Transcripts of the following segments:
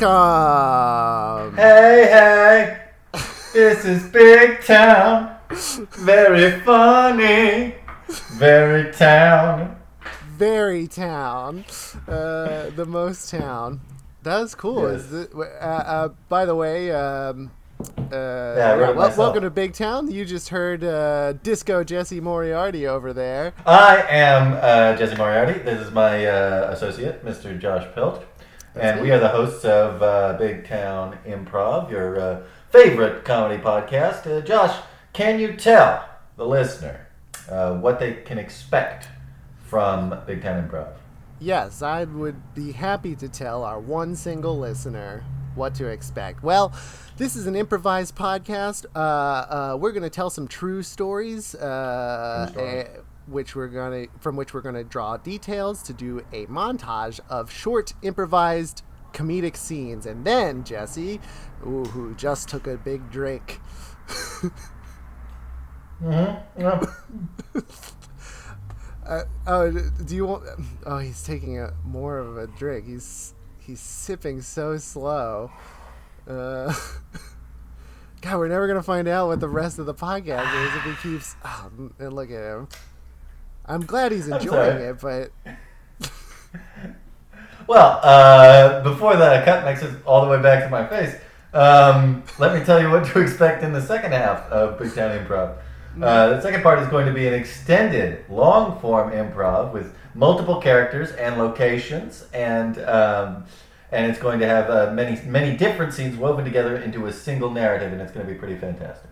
Welcome! Hey, this is Big Town. Very funny. Very town. Very town. The most town. That was cool. Yes. By the way, I wrote it myself. welcome to Big Town. You just heard Disco Jesse Moriarty over there. I am Jesse Moriarty. This is my associate, Mr. Josh Pilch. And we are the hosts of Big Town Improv, your favorite comedy podcast. Josh, can you tell the listener what they can expect from Big Town Improv? Yes, I would be happy to tell our one single listener what to expect. Well, this is an improvised podcast. We're going to tell some true stories, from which we're going to draw details to do a montage of short improvised comedic scenes. And then Jesse, who just took a big drink. Mm-hmm. Do you want? Oh, he's taking more of a drink. He's sipping so slow. God, we're never gonna find out what the rest of the podcast is if he keeps. Oh, and look at him. I'm glad he's enjoying it, but. Well, before the cut makes it all the way back to my face, let me tell you what to expect in the second half of Big Town Improv. The second part is going to be an extended, long-form improv with multiple characters and locations, and it's going to have many different scenes woven together into a single narrative, and it's going to be pretty fantastic.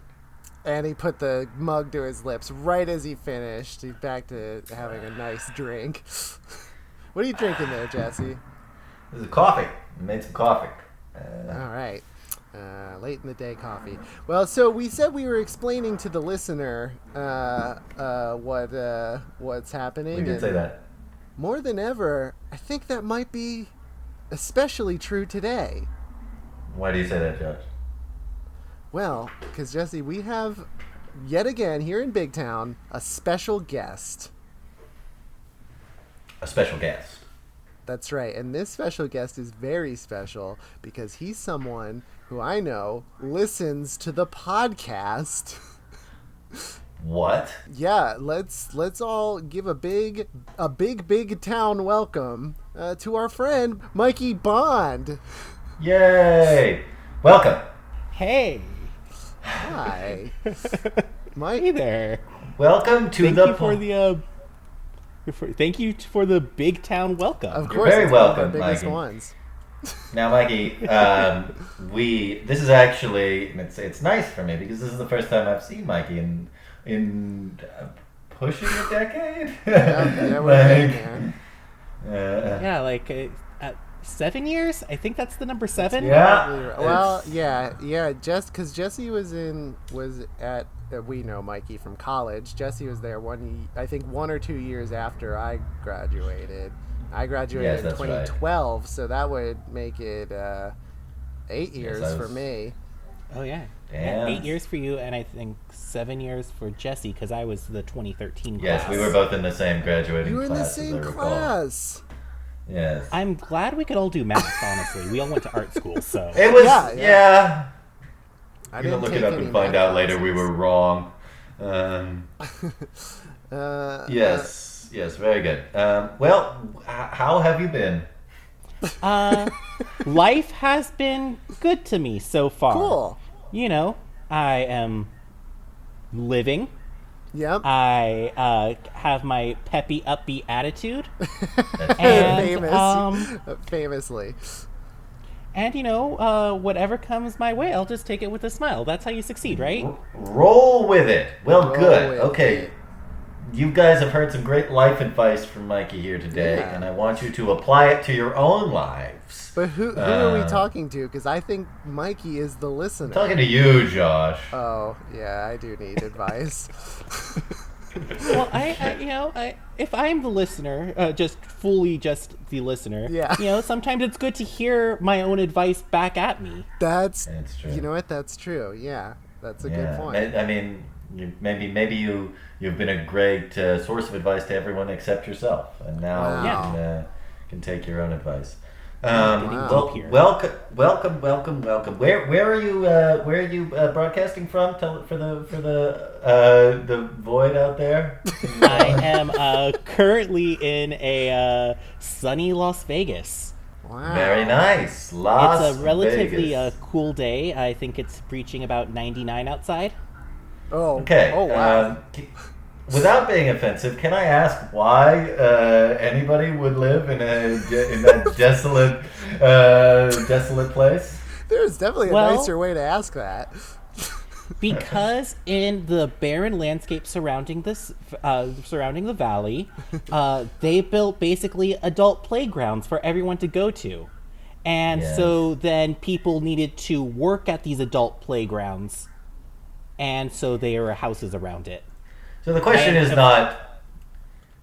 And he put the mug to his lips right as he finished. He's back to having a nice drink. What are you drinking there, Jesse? This is coffee. I made some coffee. All right. Late in the day coffee. Well, so we said we were explaining to the listener what's happening. We did say that. More than ever, I think that might be especially true today. Why do you say that, Josh? Well, because Jesse, we have yet again here in Big Town a special guest. A special guest. That's right, and this special guest is very special because he's someone who I know listens to the podcast. What? Yeah, let's all give a big town welcome to our friend Mikey Bond. Yay! Welcome. Hey. Hi, Mike. Hey there. Welcome to Thank you for the Big Town welcome. Of course, You're very it's one of welcome, the biggest Mikey. ones. Now, Mikey, this is actually it's nice for me because this is the first time I've seen Mikey in pushing a decade. Yeah, we're getting there. Yeah, like 7 years. I think that's the number 7. Yeah. Well, yeah. Just because Jesse was at we know Mikey from college. Jesse was there 1 or 2 years after I graduated. I graduated in that's 2012, so that would make it 8 years for me. Oh yeah. Damn. 8 years for you, and I think 7 years for Jesse because I was the 2013 class. Yes, we were both in the same graduating You were in the class. same as I recall. class. Yes. I'm glad we could all do math. Honestly, we all went to art school, so It was Yeah. I You're didn't gonna look take it up any and find math out later we classes. were wrong. Yes, very good. Well, how have you been? life has been good to me so far. Cool. You know, I am living. Yep. I have my peppy, upbeat attitude. That's And, Famously. And, you know, whatever comes my way, I'll just take it with a smile. That's how you succeed, right? Roll with it. Well, Roll good. with Okay. it. You guys have heard some great life advice from Mikey here today, Yeah. and I want you to apply it to your own lives. But who are we talking to? Because I think Mikey is the listener. I'm talking to you, Josh. Oh, yeah, I do need advice. Well, if I'm the listener, just the listener, Yeah. you know, sometimes it's good to hear my own advice back at me. That's true. You know what? That's true. Yeah, that's a good point. I mean, maybe you've been a great source of advice to everyone except yourself, and now Wow. you can take your own advice. Well, deep here. welcome. Where are you broadcasting from? Tell for the void out there. I am currently in a sunny Las Vegas. Wow. Very nice. Las It's a relatively Vegas. cool day. I think it's reaching about 99 outside. Oh. Okay. Oh wow. Without being offensive, can I ask why anybody would live in that desolate place? There's definitely a Well- nicer way to ask that. Because in the barren landscape surrounding the valley, they built basically adult playgrounds for everyone to go to, and Yes. so then people needed to work at these adult playgrounds, and so there are houses around it. So the question is not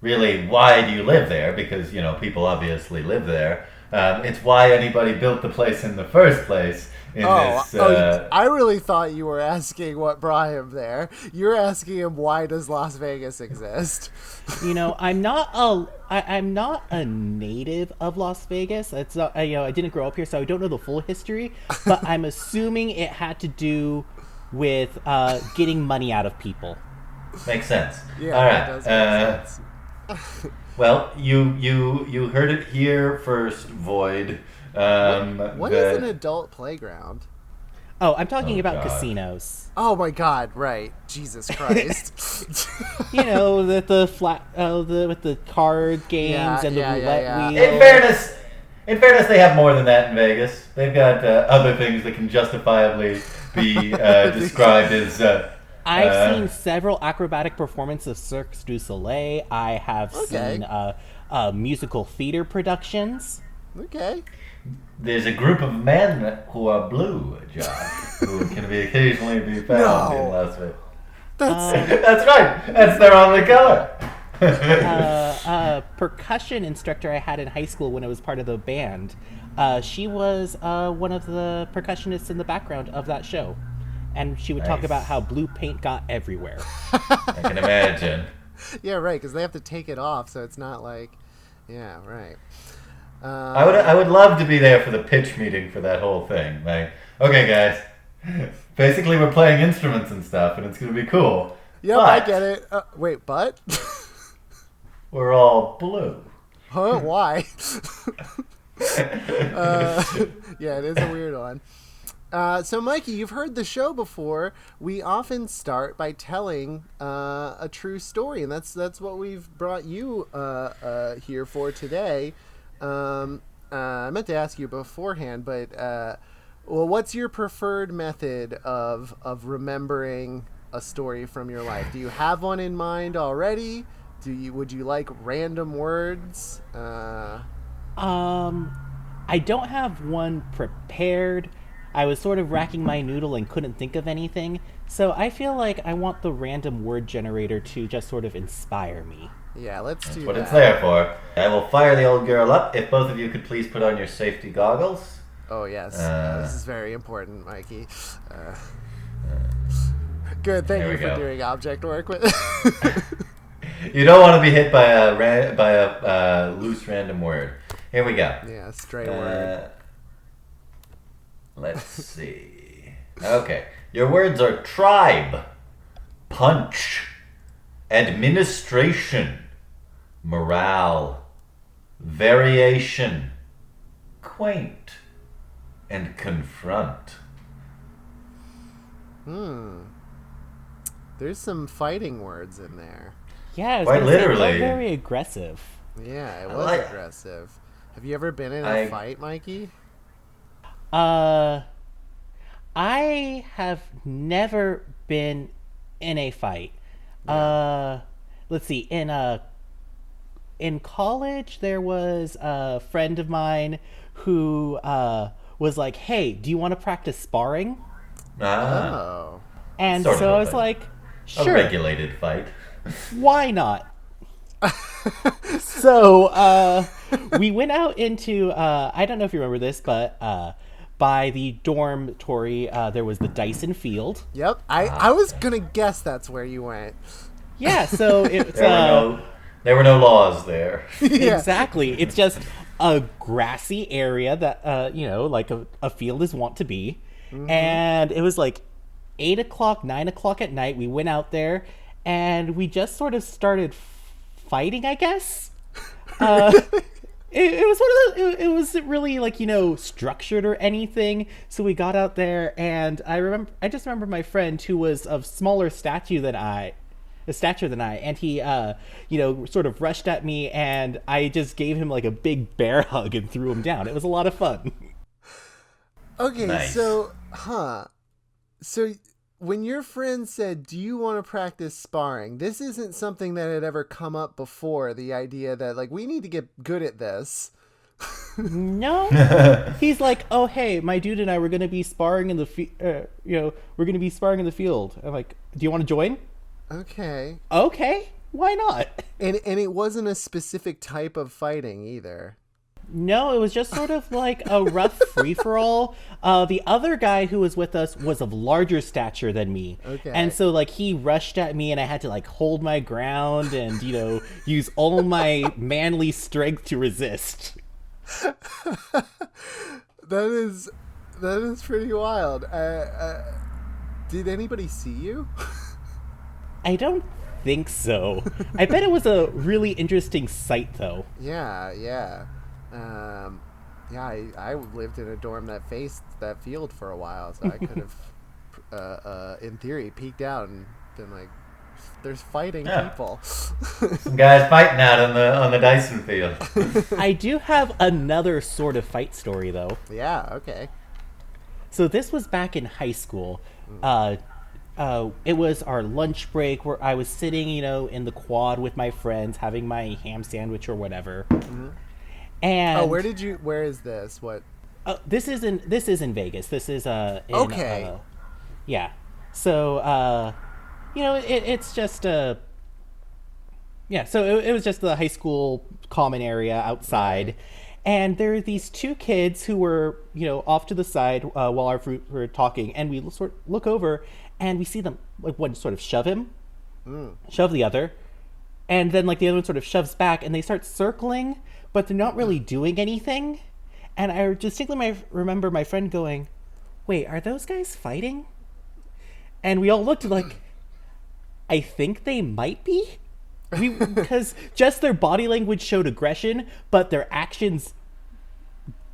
really why do you live there, because people obviously live there. It's why anybody built the place in the first place. I really thought you were asking what brought him there. You're asking him why does Las Vegas exist? I'm not a native of Las Vegas. It's not, I didn't grow up here, so I don't know the full history. But I'm assuming it had to do with getting money out of people. Makes sense. Yeah, All that right. does make sense. Well, you heard it here first, Void. What is an adult playground? Oh, I'm talking about God. casinos. Oh my God! Right, Jesus Christ! With the card games Yeah, and the yeah, roulette yeah. wheel. In fairness, they have more than that in Vegas. They've got other things that can justifiably be described as. I've seen several acrobatic performances of Cirque du Soleil. I have seen musical theater productions. Okay. There's a group of men who are blue, Josh, who can be occasionally be found in Las Vegas. That's right. That's their only color. Percussion instructor I had in high school when I was part of the band. She was one of the percussionists in the background of that show. And she would talk Nice. about how blue paint got everywhere. I can imagine. Yeah, right. Because they have to take it off, so it's not like. Yeah, right. I would love to be there for the pitch meeting for that whole thing. Like, okay, guys, basically we're playing instruments and stuff, and it's gonna be cool. Yep, but I get it. Wait, but? we're all blue. Huh? Why? Yeah, it is a weird one. So, Mikey, you've heard the show before. We often start by telling a true story, and that's what we've brought you here for today. I meant to ask you beforehand, but what's your preferred method of remembering a story from your life? Do you have one in mind already? Would you like random words? I don't have one prepared. I was sort of racking my noodle and couldn't think of anything, so I feel like I want the random word generator to just sort of inspire me. Yeah, let's do That's what that. it's there for. I will fire the old girl up if both of you could please put on your safety goggles. Oh, yes. This is very important, Mikey. Good. Thank There you we for go. doing object work with. You don't want to be hit by a loose random word. Here we go. Yeah, stray word. Let's see. Okay. Your words are tribe, punch, administration, morale, variation, quaint, and confront. There's some fighting words in there. Yeah, I was Quite gonna say, literally. not very aggressive. Yeah, it I was like- aggressive. Have you ever been in a I- fight, Mikey? I have never been in a fight. Let's see. In college, there was a friend of mine who was like, "Hey, do you want to practice sparring?" Oh. And Sort of so a I was thing. like, A "Sure, regulated fight. why not?" So we went out into I don't know if you remember this, but by the dormitory there was the Dyson Field. Yep. I was gonna guess that's where you went. Yeah, so it's There were no laws there. Yeah. exactly. It's just a grassy area that like a field is wont to be. And it was like 8 o'clock, 9 o'clock at night. We went out there and we just sort of started fighting, I guess. It was one of those. It wasn't really like structured or anything. So we got out there, and I just remember my friend who was of smaller stature than I, and he sort of rushed at me, and I just gave him like a big bear hug and threw him down. It was a lot of fun. Okay, Nice. so when your friend said, "Do you want to practice sparring?" This isn't something that had ever come up before. The idea that like we need to get good at this. No, he's like, "Oh, hey, my dude and I were gonna be sparring in the we're gonna be sparring in the field." I'm like, "Do you want to join?" Okay. Okay, why not? And it wasn't a specific type of fighting either. No, it was just sort of like a rough free-for-all. The other guy who was with us was of larger stature than me. Okay. And so, like, he rushed at me, and I had to, like, hold my ground and, use all my manly strength to resist. That is pretty wild. Did anybody see you? I don't think so. I bet it was a really interesting sight, though. Yeah. I lived in a dorm that faced that field for a while, so I could have, in theory, peeked out and been like, "There's fighting people." Some guys fighting out on the Dyson field. I do have another sort of fight story, though. Yeah. Okay. So this was back in high school. It was our lunch break where I was sitting, in the quad with my friends, having my ham sandwich or whatever. And where is this? What? This is in Vegas. This is Okay. Yeah. So it's just yeah. So it was just the high school common area outside, and there are these two kids who were off to the side while our fruit were talking, and we sort of look over and we see them, like, one sort of shove him, shove the other, and then like the other one sort of shoves back, and they start circling, but they're not really doing anything. And I distinctly remember my friend going, "Wait, are those guys fighting?" And we all looked like, I think they might be. Because just their body language showed aggression, but their actions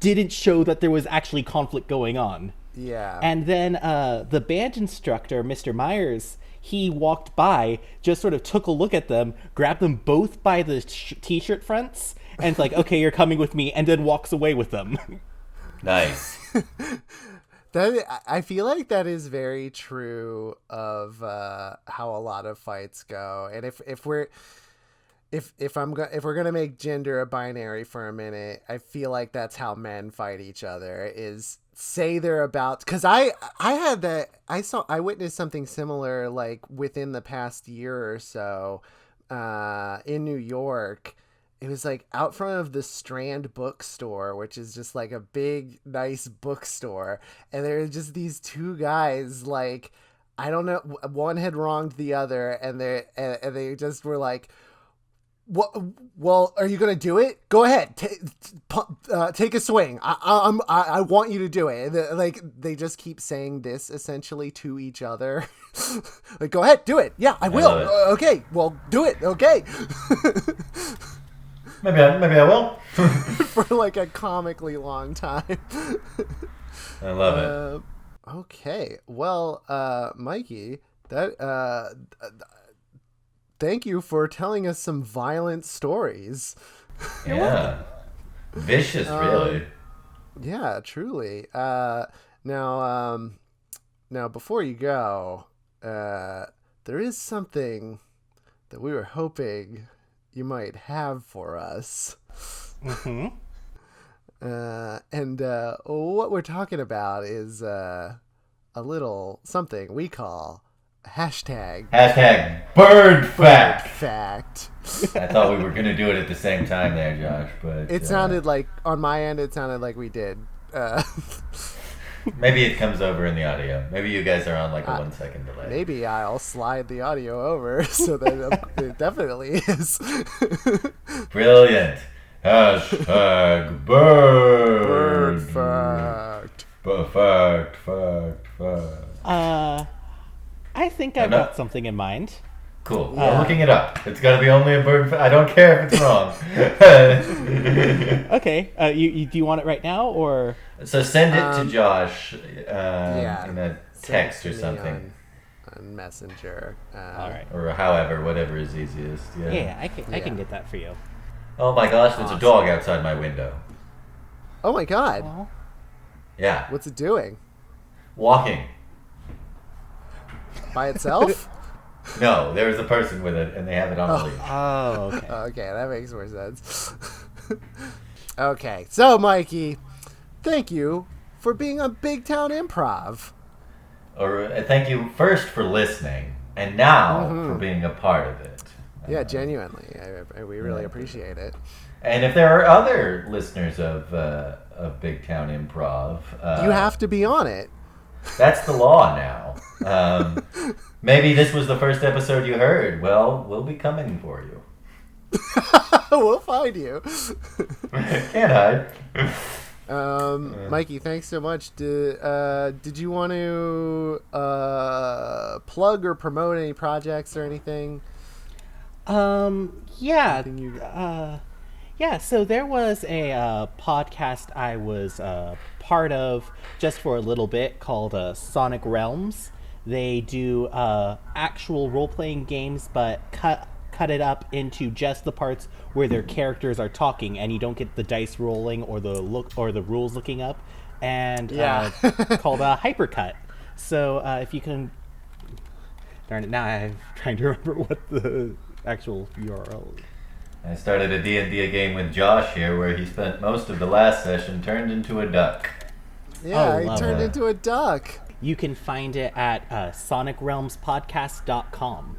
didn't show that there was actually conflict going on. Yeah. And then the band instructor, Mr. Myers, he walked by, just sort of took a look at them, grabbed them both by the t-shirt fronts, and it's like, "Okay, you're coming with me," and then walks away with them. Nice. I feel like that is very true of how a lot of fights go. And if we're gonna make gender a binary for a minute, I feel like that's how men fight each other. Is say they're about, because I witnessed something similar like within the past year or so in New York. It was like out front of the Strand bookstore, which is just like a big, nice bookstore. And there were just these two guys, like, I don't know, one had wronged the other, and they just were like, "What? Well, are you gonna do it? Go ahead, take a swing. I want you to do it." And they just keep saying this essentially to each other, like, "Go ahead, do it. Yeah, I will. Okay, well, do it. Okay." Maybe I will. For like a comically long time. I love it. Okay, well, Mikey, thank you for telling us some violent stories. Yeah. Vicious, really. Yeah, truly. Now, before you go, there is something that we were hoping you might have for us. Mm-hmm. And what we're talking about is a little something we call hashtag bird fact. fact. I thought we were going to do it at the same time there, Josh, but It sounded like, on my end, it sounded like we did. Maybe it comes over in the audio. Maybe you guys are on like a 1 second delay. Maybe I'll slide the audio over so that it definitely is. Brilliant. Hashtag bird. fact. Fact. I think I've got something in mind. Cool. I'm looking it up. It's got to be only a bird. I don't care if it's wrong. Okay. Do you want it right now or? So send it to Josh Yeah. in a Send text it or to me something. on Messenger. All right. Or however, whatever is easiest. Yeah. Yeah, I can get that for you. Oh my gosh, there's a dog outside my window. Oh my God. Well, Yeah. What's it doing? Walking. By itself? No, there's a person with it, and they have it on a leash. oh, okay. Okay, that makes more sense. Okay, so Mikey, thank you for being on Big Town Improv. Or thank you first for listening, and now for being a part of it. Yeah, genuinely, we really Yeah. appreciate it. And if there are other listeners of Big Town Improv, You have to be on it. that's the law now. Maybe this was the first episode you heard. Well, we'll be coming for you. We'll find you. Can't hide. Mikey, thanks so much. Did you want to plug or promote any projects or anything? Yeah. Anything you- Yeah, so there was a podcast I was part of just for a little bit called Sonic Realms. They do actual role-playing games, but cut it up into just the parts where their characters are talking, and you don't get the dice rolling or the rules looking up, and called Hypercut. So if you can, darn it, now I'm trying to remember what the actual URL is. I started a D&D game with Josh here, where he spent most of the last session turned into a duck. Yeah, he love turned it. into a duck. You can find it at sonicrealmspodcast.com.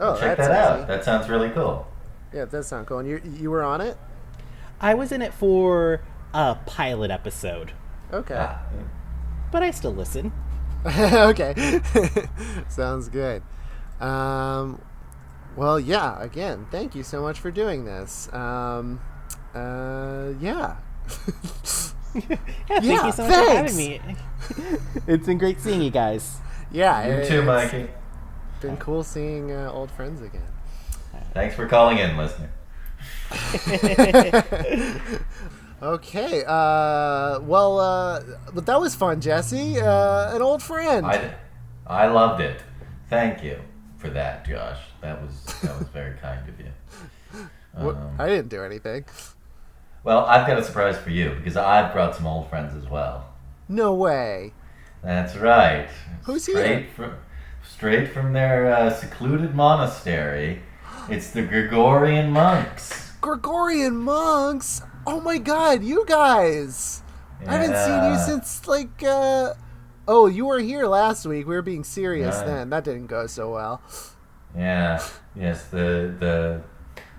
Oh, Check that's that out. easy. That sounds really cool. Yeah, that sounds cool. And you were on it? I was in it for a pilot episode, Okay. Ah, but I still listen. Okay. Sounds good. Well, yeah, again, thank you so much for doing this. Yeah. Yeah, thank you so much for having me. It's been great seeing you guys. Yeah. you too, it's Mikey. been cool seeing old friends again. Thanks for calling in, listener. Okay. But that was fun, Jesse. An old friend. I loved it. Thank you for that, Josh. That was very kind of you. I didn't do anything. Well, I've got a surprise for you because I've brought some old friends as well. No way. That's right. Who's here? Straight from their secluded monastery. It's the Gregorian monks. Gregorian monks. Oh my God, you guys. I haven't seen you Yeah. since oh, you were here last week. We were being serious Right. then. That didn't go so well. Yeah. Yes.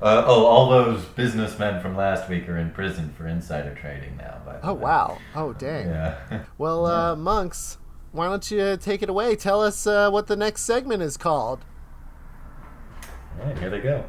All those businessmen from last week are in prison for insider trading now. By the Oh way. wow. Oh dang. Yeah. Well, monks, why don't you take it away? Tell us what the next segment is called. All right, here they go.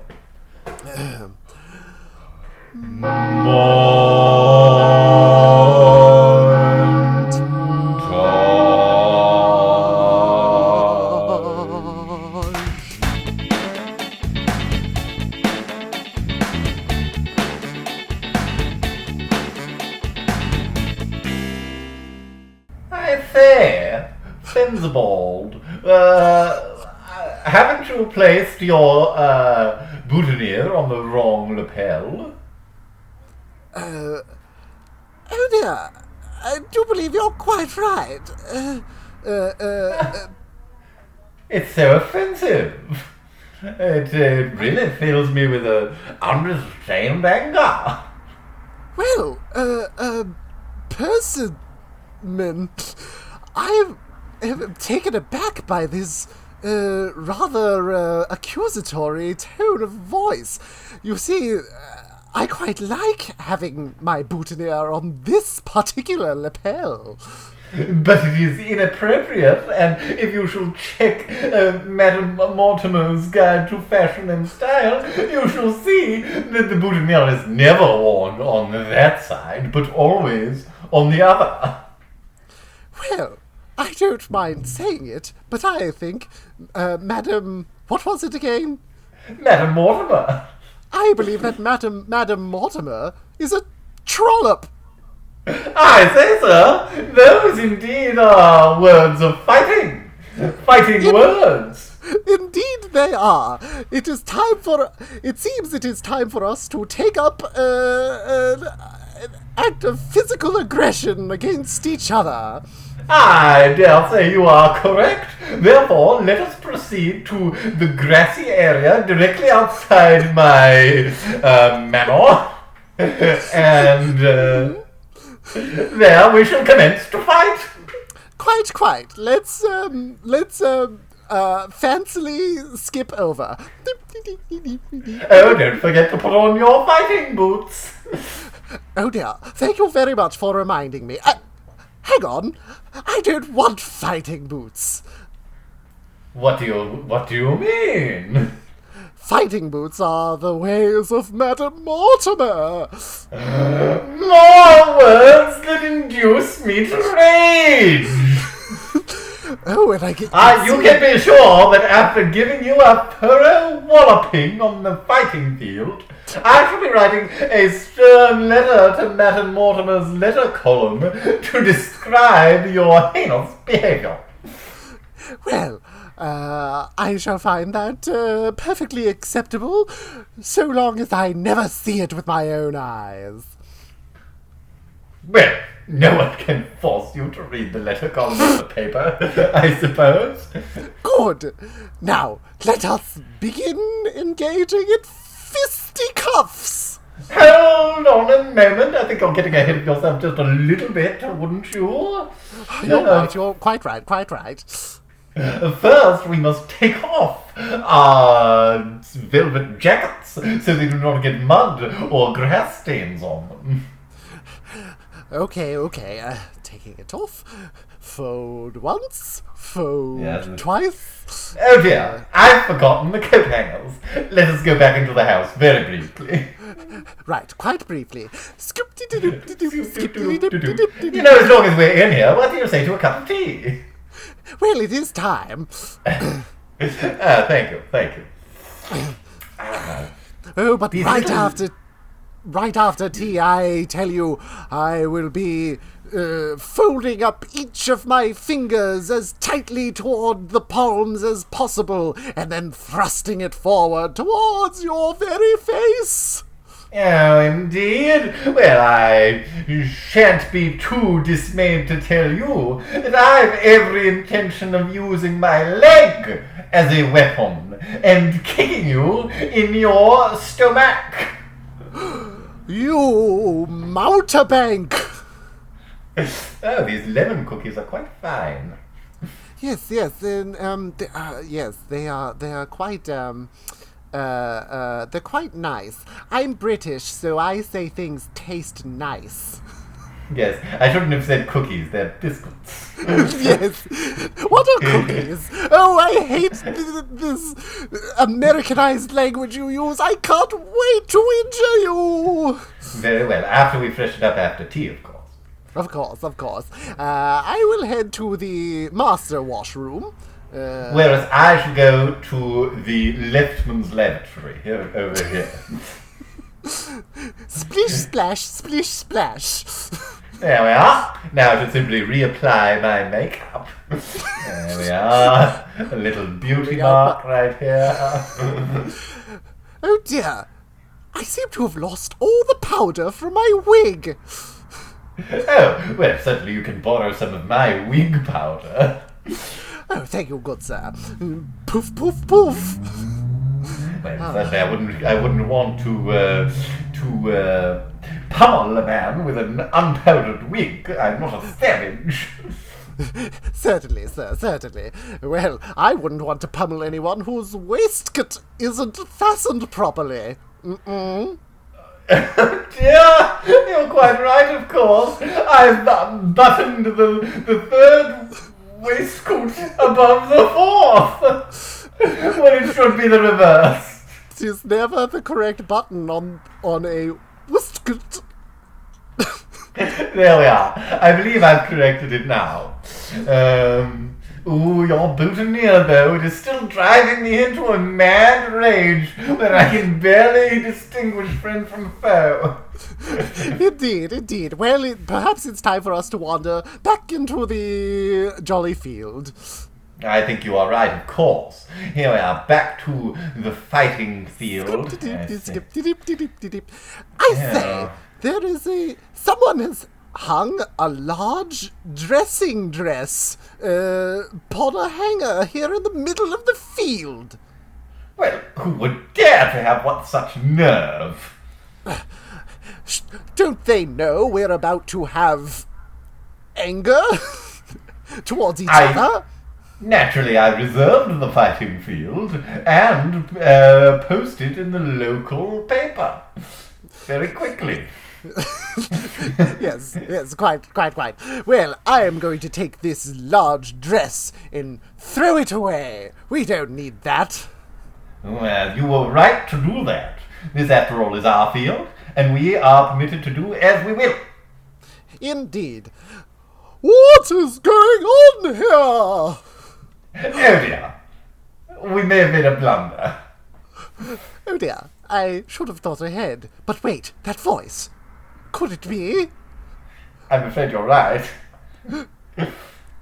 I say, Finsbold, haven't you placed your boutonniere on the wrong lapel? Oh dear, I do believe you're quite right. It's so offensive. It really fills me with a unrestrained anger. Well, Persimmon, I am taken aback by this rather accusatory tone of voice. You see, I quite like having my boutonniere on this particular lapel. But it is inappropriate, and if you shall check Madame Mortimer's Guide to Fashion and Style, you shall see that the boutonniere is never worn on that side, but always on the other. Well, I don't mind saying it, but I think, Madam... What was it again? Madame Mortimer. I believe that Madam Mortimer is a trollop. I say, sir, those indeed are words of fighting. Fighting words. Indeed they are. It seems it is time for us to take up an act of physical aggression against each other. I dare say you are correct. Therefore, let us proceed to the grassy area directly outside my manor. And there we shall commence to fight. Quite. Let's fancily skip over. Oh, don't forget to put on your fighting boots. Oh dear, thank you very much for reminding me. Hang on, I don't want fighting boots. What do you mean? Fighting boots are the ways of Madame Mortimer. More words that induce me to rage. Oh, and I get... You can be sure that after giving you a thorough walloping on the fighting field, I shall be writing a stern letter to Madame Mortimer's letter column to describe your heinous behavior. Well, I shall find that perfectly acceptable, so long as I never see it with my own eyes. Well, no one can force you to read the letter column of the paper, I suppose. Good. Now, let us begin engaging in fisticuffs. Hold on a moment. I think you're getting ahead of yourself just a little bit, wouldn't you? You're right. You're quite right. First, we must take off our velvet jackets so they do not get mud or grass stains on them. Okay. Taking it off. Fold once. Fold twice. Oh dear, I've forgotten the coat hangers. Let us go back into the house very briefly. Right, quite briefly. You know, as long as we're in here, what do you say to a cup of tea? Well, it is time. Thank you. Oh, but right after tea, I tell you, I will be folding up each of my fingers as tightly toward the palms as possible, and then thrusting it forward towards your very face. Oh, indeed? Well, I shan't be too dismayed to tell you that I've every intention of using my leg as a weapon and kicking you in your stomach. You mountebank! Oh, these lemon cookies are quite fine. Yes, and they are quite they're quite nice. I'm British, so I say things taste nice. Yes, I shouldn't have said cookies, they're biscuits. Yes. What are cookies? Oh, I hate this Americanized language you use. I can't wait to injure you. Very well, after we freshen up after tea, of course. Of course. I will head to the master washroom. Whereas I shall go to the leftman's lavatory, over here. Splish, splash, splish, splash. There we are. Now I shall simply reapply my makeup. There we are. A little beauty mark right here. Oh dear. I seem to have lost all the powder from my wig. Oh, well, certainly you can borrow some of my wig powder. Oh, thank you, good sir. Poof, poof, poof. Well, certainly I wouldn't want to pummel a man with an unpowdered wig. I'm not a savage. Certainly, sir, certainly. Well, I wouldn't want to pummel anyone whose waistcoat isn't fastened properly. Yeah, you're quite right, of course. I've buttoned the third waistcoat above the fourth, when it should be the reverse. It is never the correct button on a waistcoat. There we are. I believe I've corrected it now. Your boutonniere, though, it is still driving me into a mad rage that I can barely distinguish friend from foe. Indeed. Well, perhaps it's time for us to wander back into the jolly field. I think you are right, of course. Here we are, back to the fighting field. I say, there is someone has hung a large dressing dress upon a hanger here in the middle of the field. Well, who would dare to have such nerve? Don't they know we're about to have anger towards each other? Naturally, I reserved the fighting field and posted in the local paper very quickly. Yes, quite. Well, I am going to take this large dress and throw it away. We don't need that. Well, you were right to do that. This, after all, is our field, and we are permitted to do as we will. Indeed. What is going on here? Oh dear. We may have made a blunder. Oh dear, I should have thought ahead. But wait, that voice. Could it be? I'm afraid you're right.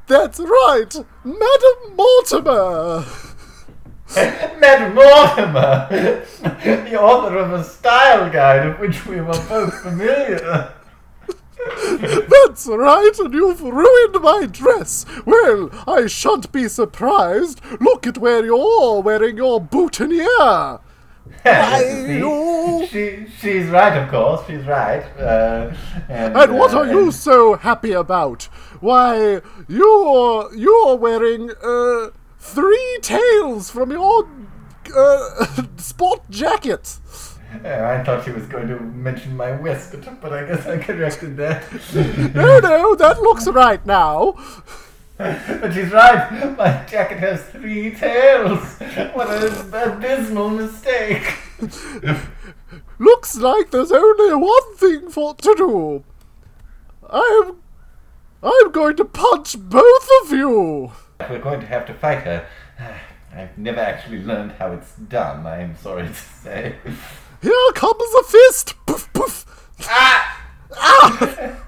That's right! Madam Mortimer! Madam Mortimer! The author of a style guide of which we were both familiar. That's right, and you've ruined my dress. Well, I shan't be surprised. Look at where you're wearing your boutonniere. She's right, of course. She's right. And what are you so happy about? Why, you're wearing 3 tails from your sport jacket. I thought she was going to mention my waistcoat, but I guess I corrected that. No, that looks right now. But she's right. My jacket has 3 tails. What an abysmal mistake. Looks like there's only one thing to do. I'm going to punch both of you. We're going to have to fight her. I've never actually learned how it's done, I am sorry to say. Here comes a fist. Poof, poof. Ah! Ah!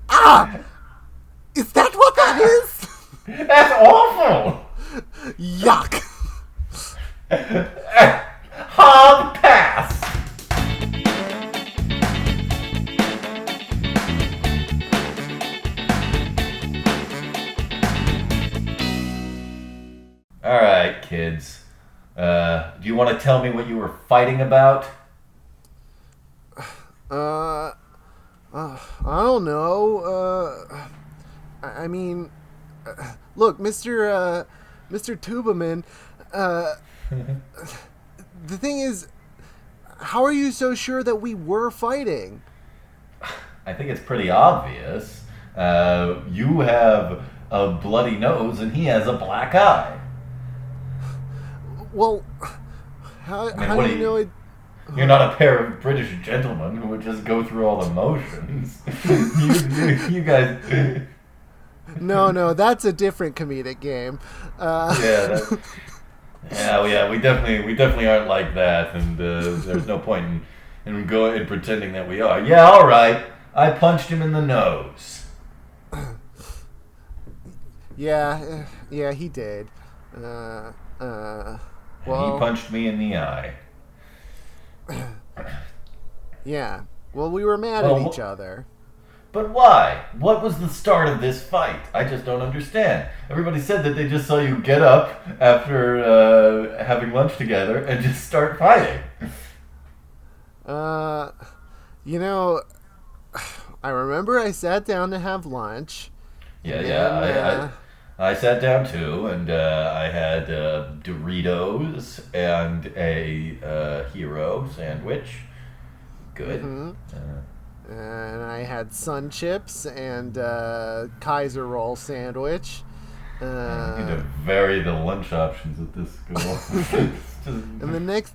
Ah! Is that what that is? That's awful! Yuck. Hard pass! Alright, kids. Do you want to tell me what you were fighting about? I don't know. I mean, look, Mr. Tubaman, the thing is, how are you so sure that we were fighting? I think it's pretty obvious. You have a bloody nose and he has a black eye. Well, how do you know it? You're not a pair of British gentlemen who would just go through all the motions. you guys... No, that's a different comedic game. Yeah, we definitely aren't like that, and there's no point in pretending that we are. Yeah, all right. I punched him in the nose. Yeah, he did. Well, he punched me in the eye. Yeah. Well, we were mad at each other. But why? What was the start of this fight? I just don't understand. Everybody said that they just saw you get up after having lunch together and just start fighting. You know, I remember I sat down to have lunch. I sat down too, and I had Doritos and a hero sandwich. Good. And I had sun chips and Kaiser roll sandwich. You need to vary the lunch options at this school. And the next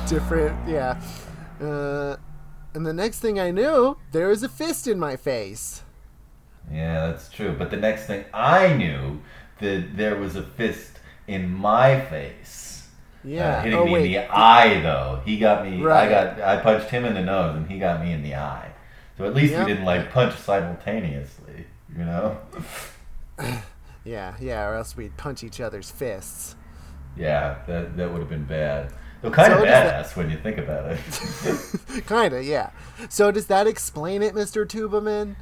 different, yeah. And the next thing I knew, there was a fist in my face. Yeah, that's true. But the next thing I knew, that there was a fist in my face. Yeah. Hitting me in the eye, though. He got me. Right. I punched him in the nose, and he got me in the eye. So at least we didn't like punch simultaneously, you know. Yeah, or else we'd punch each other's fists. Yeah, that would have been bad. Though kind of badass when you think about it. Kinda, yeah. So does that explain it, Mr. Tubaman?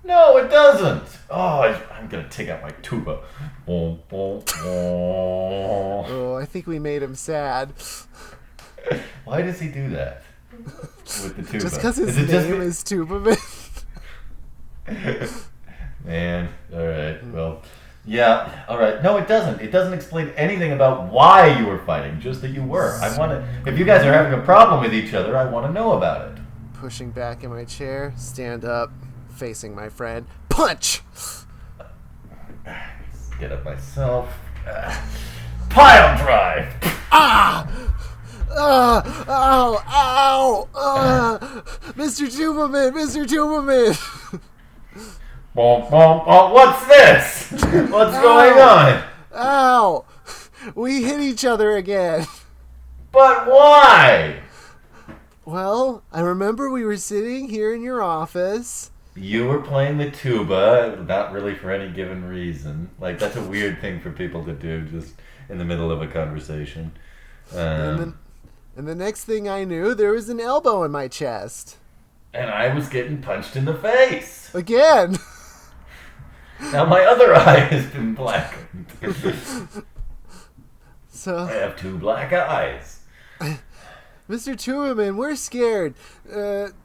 No, it doesn't. Oh, I'm gonna take out my tuba. Boom, boom, boom. Oh, I think we made him sad. Why does he do that with the tuba? Just because his name is Tubaman. Man, all right. Well, yeah, all right. No, it doesn't. It doesn't explain anything about why you were fighting. Just that you were. I want to. If you guys are having a problem with each other, I want to know about it. Pushing back in my chair, stand up, facing my friend, punch. Get up myself. Pile drive. Ow! Mr. Tubaman! What's this? What's going on? Ow! We hit each other again. But why? Well, I remember we were sitting here in your office. You were playing the tuba, not really for any given reason. Like, that's a weird thing for people to do just in the middle of a conversation. And the next thing I knew, there was an elbow in my chest. And I was getting punched in the face. Again. Now my other eye has been blackened. So I have two black eyes. Mr. Tubaman, we're scared.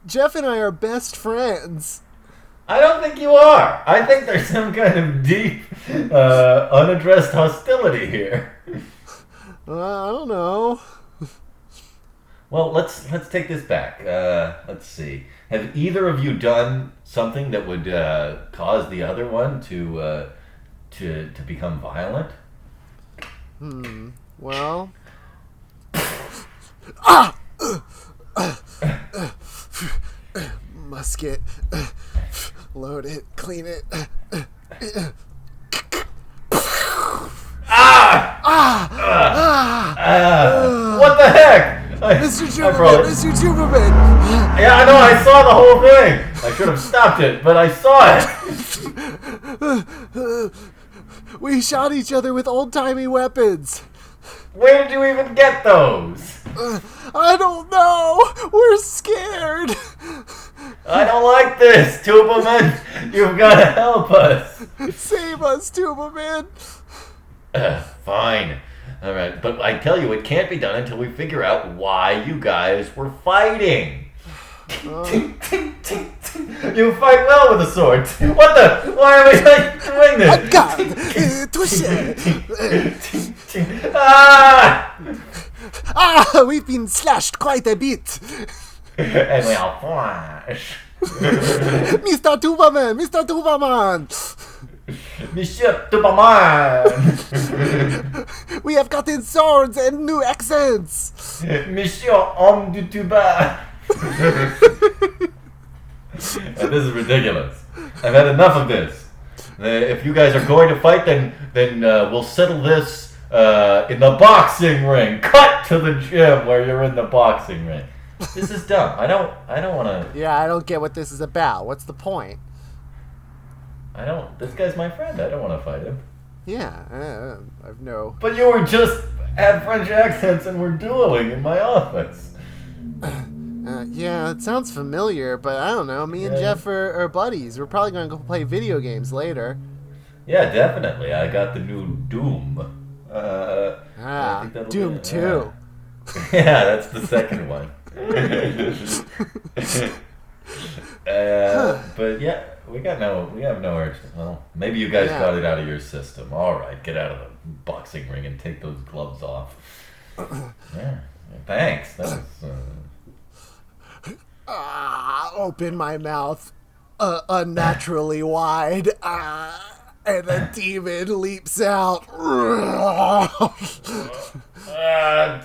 Jeff and I are best friends. I don't think you are. I think there's some kind of deep, unaddressed hostility here. I don't know. Well, let's take this back. Let's see. Have either of you done something that would cause the other one to become violent? Well. Musket. Load it. Clean it. What the heck? Mr. Tubaman! Yeah, I know, I saw the whole thing! I should have stopped it, but I saw it! We shot each other with old-timey weapons! Where did you even get those? I don't know! We're scared! I don't like this, Tubaman! You've got to help us! Save us, Tubaman! Fine. Alright, but I tell you, it can't be done until we figure out why you guys were fighting. You fight well with a sword. What the? Why are we doing this? We've been slashed quite a bit. And we all flash. Mr. Tubaman! Monsieur Tubaman! We have gotten swords and new accents! Monsieur Homme du Tuba! This is ridiculous. I've had enough of this. If you guys are going to fight, then we'll settle this in the boxing ring. Cut to the gym where you're in the boxing ring. This is dumb. I don't want to... Yeah, I don't get what this is about. What's the point? This guy's my friend. I don't want to fight him. Yeah, I've no... But you were just had French accents and were dueling in my office. Yeah, it sounds familiar, but I don't know. Me and Jeff are buddies. We're probably going to go play video games later. Yeah, definitely. I got the new Doom. Doom 2. Yeah, that's the second one. But yeah, we have no urge. Well, maybe you guys got it out of your system. All right, get out of the boxing ring and take those gloves off. Yeah. Thanks. That was, Open my mouth unnaturally wide. And the demon leaps out.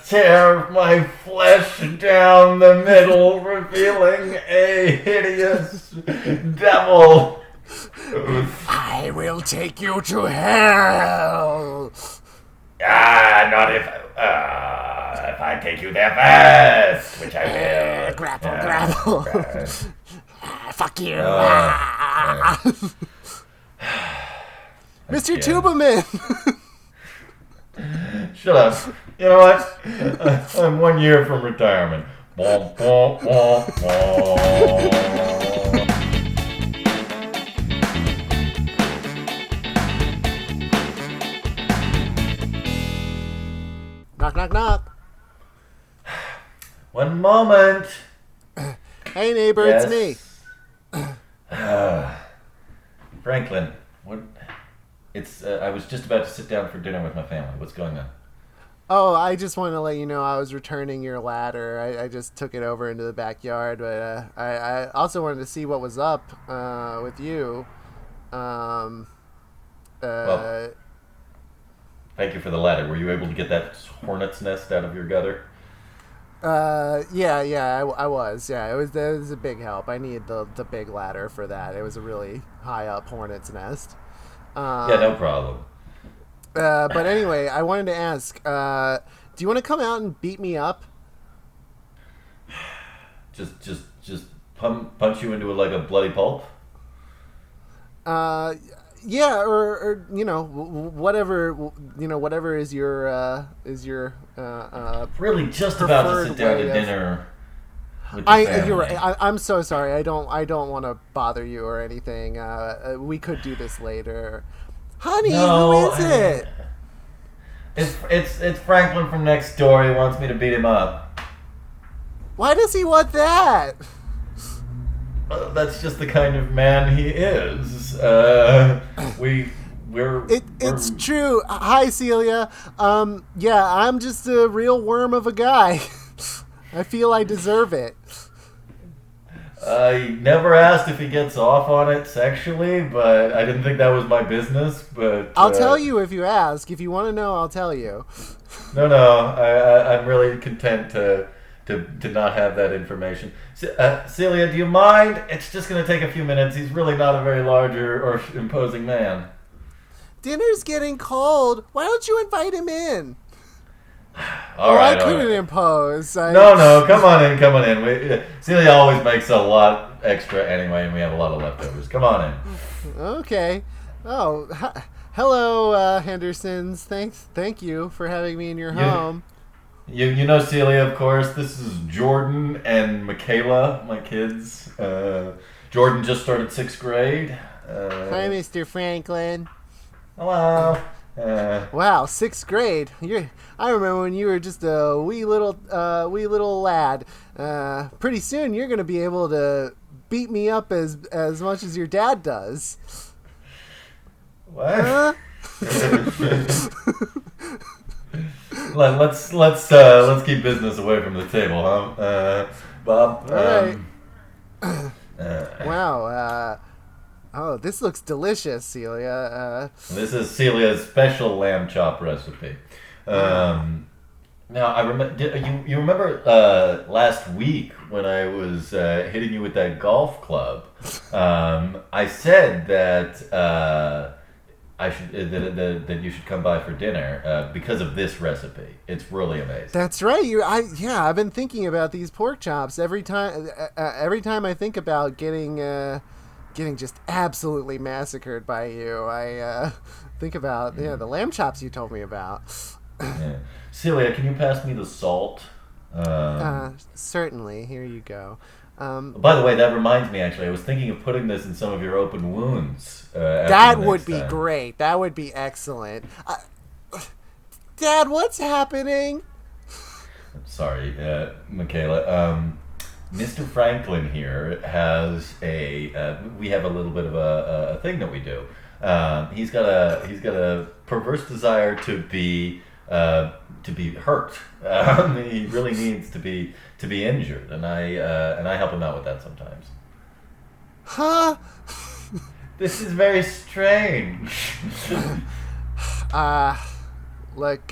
Tear my flesh down the middle, revealing a hideous devil. I will take you to hell. Not if I take you there first, which I will. Grapple. Fuck you. Mr. Tubaman. Shut up. You know what? I'm 1 year from retirement. Bom, bom, bom, bom. Knock, knock, knock. One moment. Hey, neighbor, Yes. it's me. Franklin, what? It's. I was just about to sit down for dinner with my family. What's going on? Oh, I just want to let you know I was returning your ladder. I just took it over into the backyard, but I also wanted to see what was up with you. Well, thank you for the ladder. Were you able to get that hornet's nest out of your gutter? Yeah, I was. Yeah, it was a big help. I needed the big ladder for that. It was a really high up hornet's nest. Yeah, no problem. But anyway, I wanted to ask, do you want to come out and beat me up? Just punch you into like a bloody pulp? Yeah, or whatever is your Really, just about to sit down to way of- dinner with the family. You're right. I'm so sorry. I don't want to bother you or anything. We could do this later. Honey, No, who is it? It's Franklin from next door. He wants me to beat him up. Why does he want that? That's just the kind of man he is. It's true. Hi, Celia. Yeah, I'm just a real worm of a guy. I feel I deserve it. I never asked if he gets off on it sexually, but I didn't think that was my business. But I'll tell you if you ask. If you want to know, I'll tell you. No, I'm really content to not have that information. Celia, do you mind? It's just going to take a few minutes. He's really not a very large or imposing man. Dinner's getting cold. Why don't you invite him in? All right. I couldn't impose. No, come on in. Celia always makes a lot extra anyway, and we have a lot of leftovers. Come on in. Okay. Oh, hello, Hendersons. Thank you for having me in your home. You know Celia, of course. This is Jordan and Michaela, my kids. Jordan just started 6th grade. Hi, Mr. Franklin. Hello. Wow, 6th grade. I remember when you were just a wee little lad. Pretty soon you're gonna be able to beat me up as much as your dad does. What? Huh? Let's keep business away from the table, huh? Bob. All right. Wow. Oh, this looks delicious, Celia. This is Celia's special lamb chop recipe. Now, I remember. You remember last week when I was hitting you with that golf club? I said that that you should come by for dinner because of this recipe. It's really amazing. That's right. I've been thinking about these pork chops every time. Every time I think about getting just absolutely massacred by you, I think about the lamb chops you told me about. Yeah. Celia, can you pass me the salt? Certainly. Here you go. By the way, that reminds me. Actually, I was thinking of putting this in some of your open wounds. That would be great. That would be excellent. Dad, what's happening? Sorry, Michaela. Mr. Franklin here has we have a little bit of a thing that we do. He's got a perverse desire to be to be hurt. He really needs to be injured, and I help him out with that sometimes. Huh? This is very strange. Look,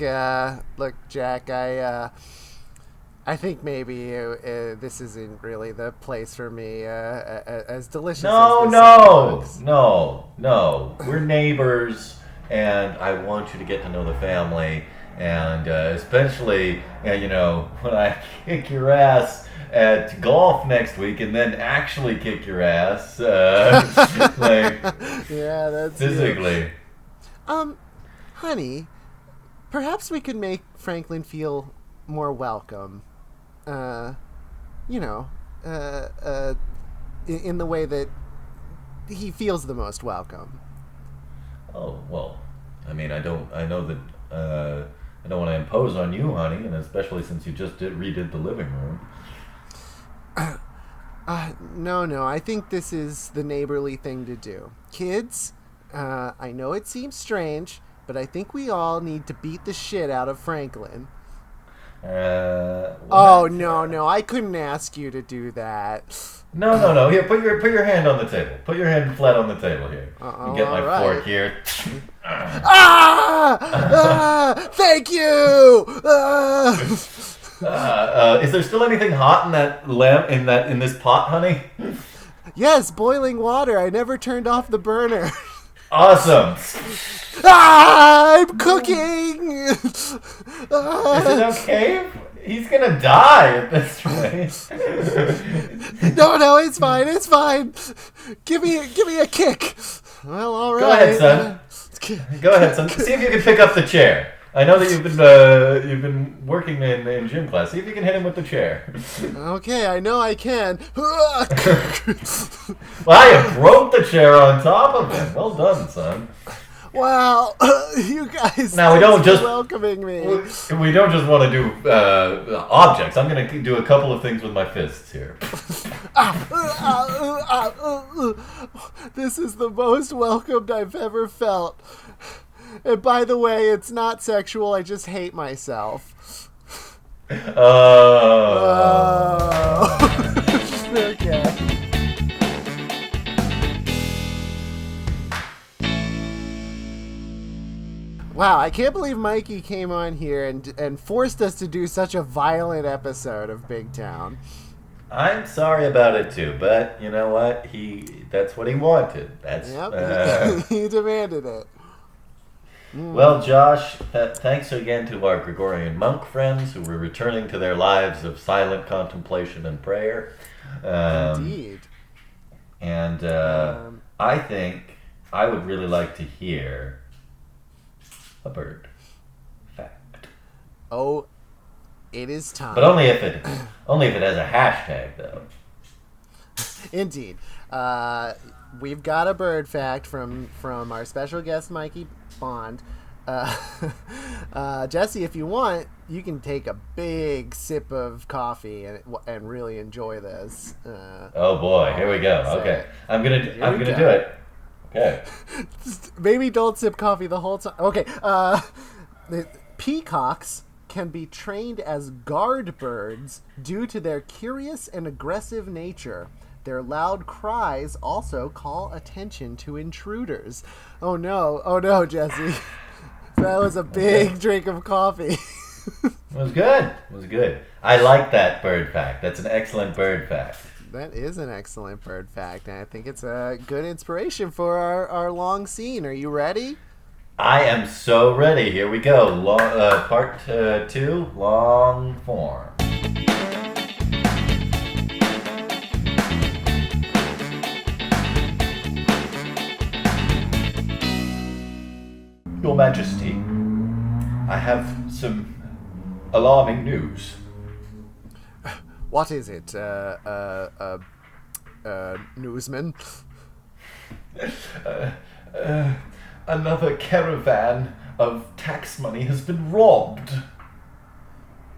Jack, I think maybe this isn't really the place for me, as delicious as this looks. No. We're neighbors, and I want you to get to know the family, and especially, when I kick your ass at golf next week, and then actually kick your ass, like, yeah, that's physically. Honey, perhaps we could make Franklin feel more welcome. In the way that he feels the most welcome. Oh, well, I mean, I know that I don't want to impose on you, honey, and especially since you just redid the living room. No, I think this is the neighborly thing to do. Kids, I know it seems strange, but I think we all need to beat the shit out of Franklin. Oh, no, I couldn't ask you to do that. No. Here, put your hand on the table. Put your hand flat on the table here. And get my fork here. Thank you! Is there still anything hot in that lamp in this pot, honey? Yes, boiling water. I never turned off the burner. Awesome. I'm cooking. Is it okay? He's gonna die at this rate. No, it's fine. Give me a kick. Well, all right. Go ahead, son. See if you can pick up the chair. I know that you've been working in gym class. See if you can hit him with the chair. Okay, I know I can. Well, you broke the chair on top of him. Well done, son. Wow, you guys. Now we don't just welcoming me. We don't just want to do objects. I'm gonna do a couple of things with my fists here. This is the most welcomed I've ever felt. And by the way, it's not sexual. I just hate myself. Oh. Okay. Wow, I can't believe Mikey came on here and forced us to do such a violent episode of Big Town. I'm sorry about it too, but you know what? That's what he wanted. He demanded it. Well, Josh, thanks again to our Gregorian monk friends who were returning to their lives of silent contemplation and prayer. Indeed. And I think I would really like to hear a bird fact. Oh, it is time. But only if it has a hashtag, though. Indeed. We've got a bird fact from our special guest, Mikey Bond. Jesse, if you want, you can take a big sip of coffee and really enjoy this. Oh boy, here we go. Okay, I'm gonna do it. Okay. Maybe don't sip coffee the whole time. Okay. The peacocks can be trained as guard birds due to their curious and aggressive nature. Their loud cries also call attention to intruders. Oh no, Jesse. That was a big drink of coffee. It was good. I like that bird fact. That's an excellent bird fact. That is an excellent bird fact, and I think it's a good inspiration for our long scene. Are you ready? I am so ready. Here we go. Part 2, long form. Your Majesty, I have some alarming news. What is it, newsman? Another caravan of tax money has been robbed.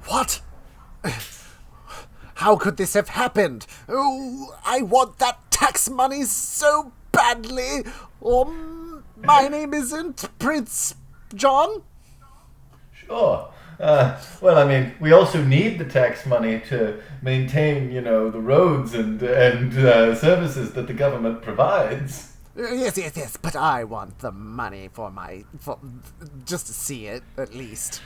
What? How could this have happened? Oh, I want that tax money so badly. My name isn't Prince John. Sure. Well, I mean, we also need the tax money to maintain, the roads and services that the government provides. Yes, but I want the money for just to see it, at least.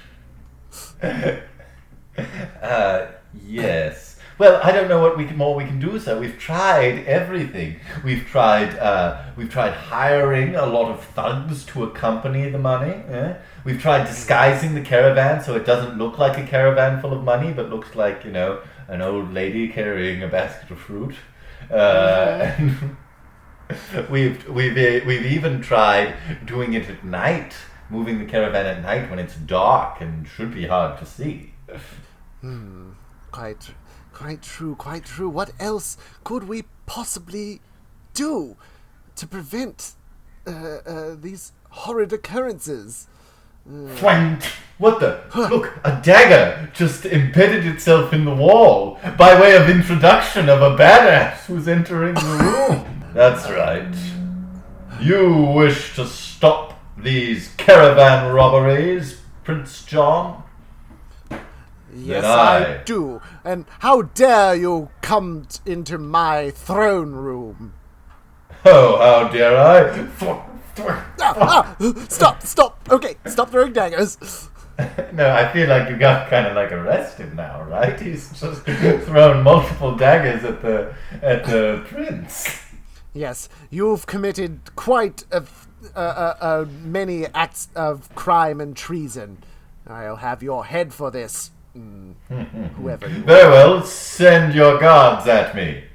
Yes. Well, I don't know what more we can do, sir. We've tried everything. We've tried hiring a lot of thugs to accompany the money. We've tried disguising the caravan so it doesn't look like a caravan full of money, but looks like, an old lady carrying a basket of fruit. And we've even tried doing it at night, moving the caravan at night when it's dark and should be hard to see. Quite true. What else could we possibly do to prevent these horrid occurrences? What the? Look, a dagger just embedded itself in the wall by way of introduction of a badass who's entering the room. That's right. You wish to stop these caravan robberies, Prince John? Yes, I do. And how dare you come into my throne room? Oh, how dare I? Stop. Okay, stop throwing daggers. No, I feel like you got kind of arrested now, right? He's just thrown multiple daggers at the prince. Yes, you've committed quite many acts of crime and treason. I'll have your head for this. Whoever you Very well, send your guards at me.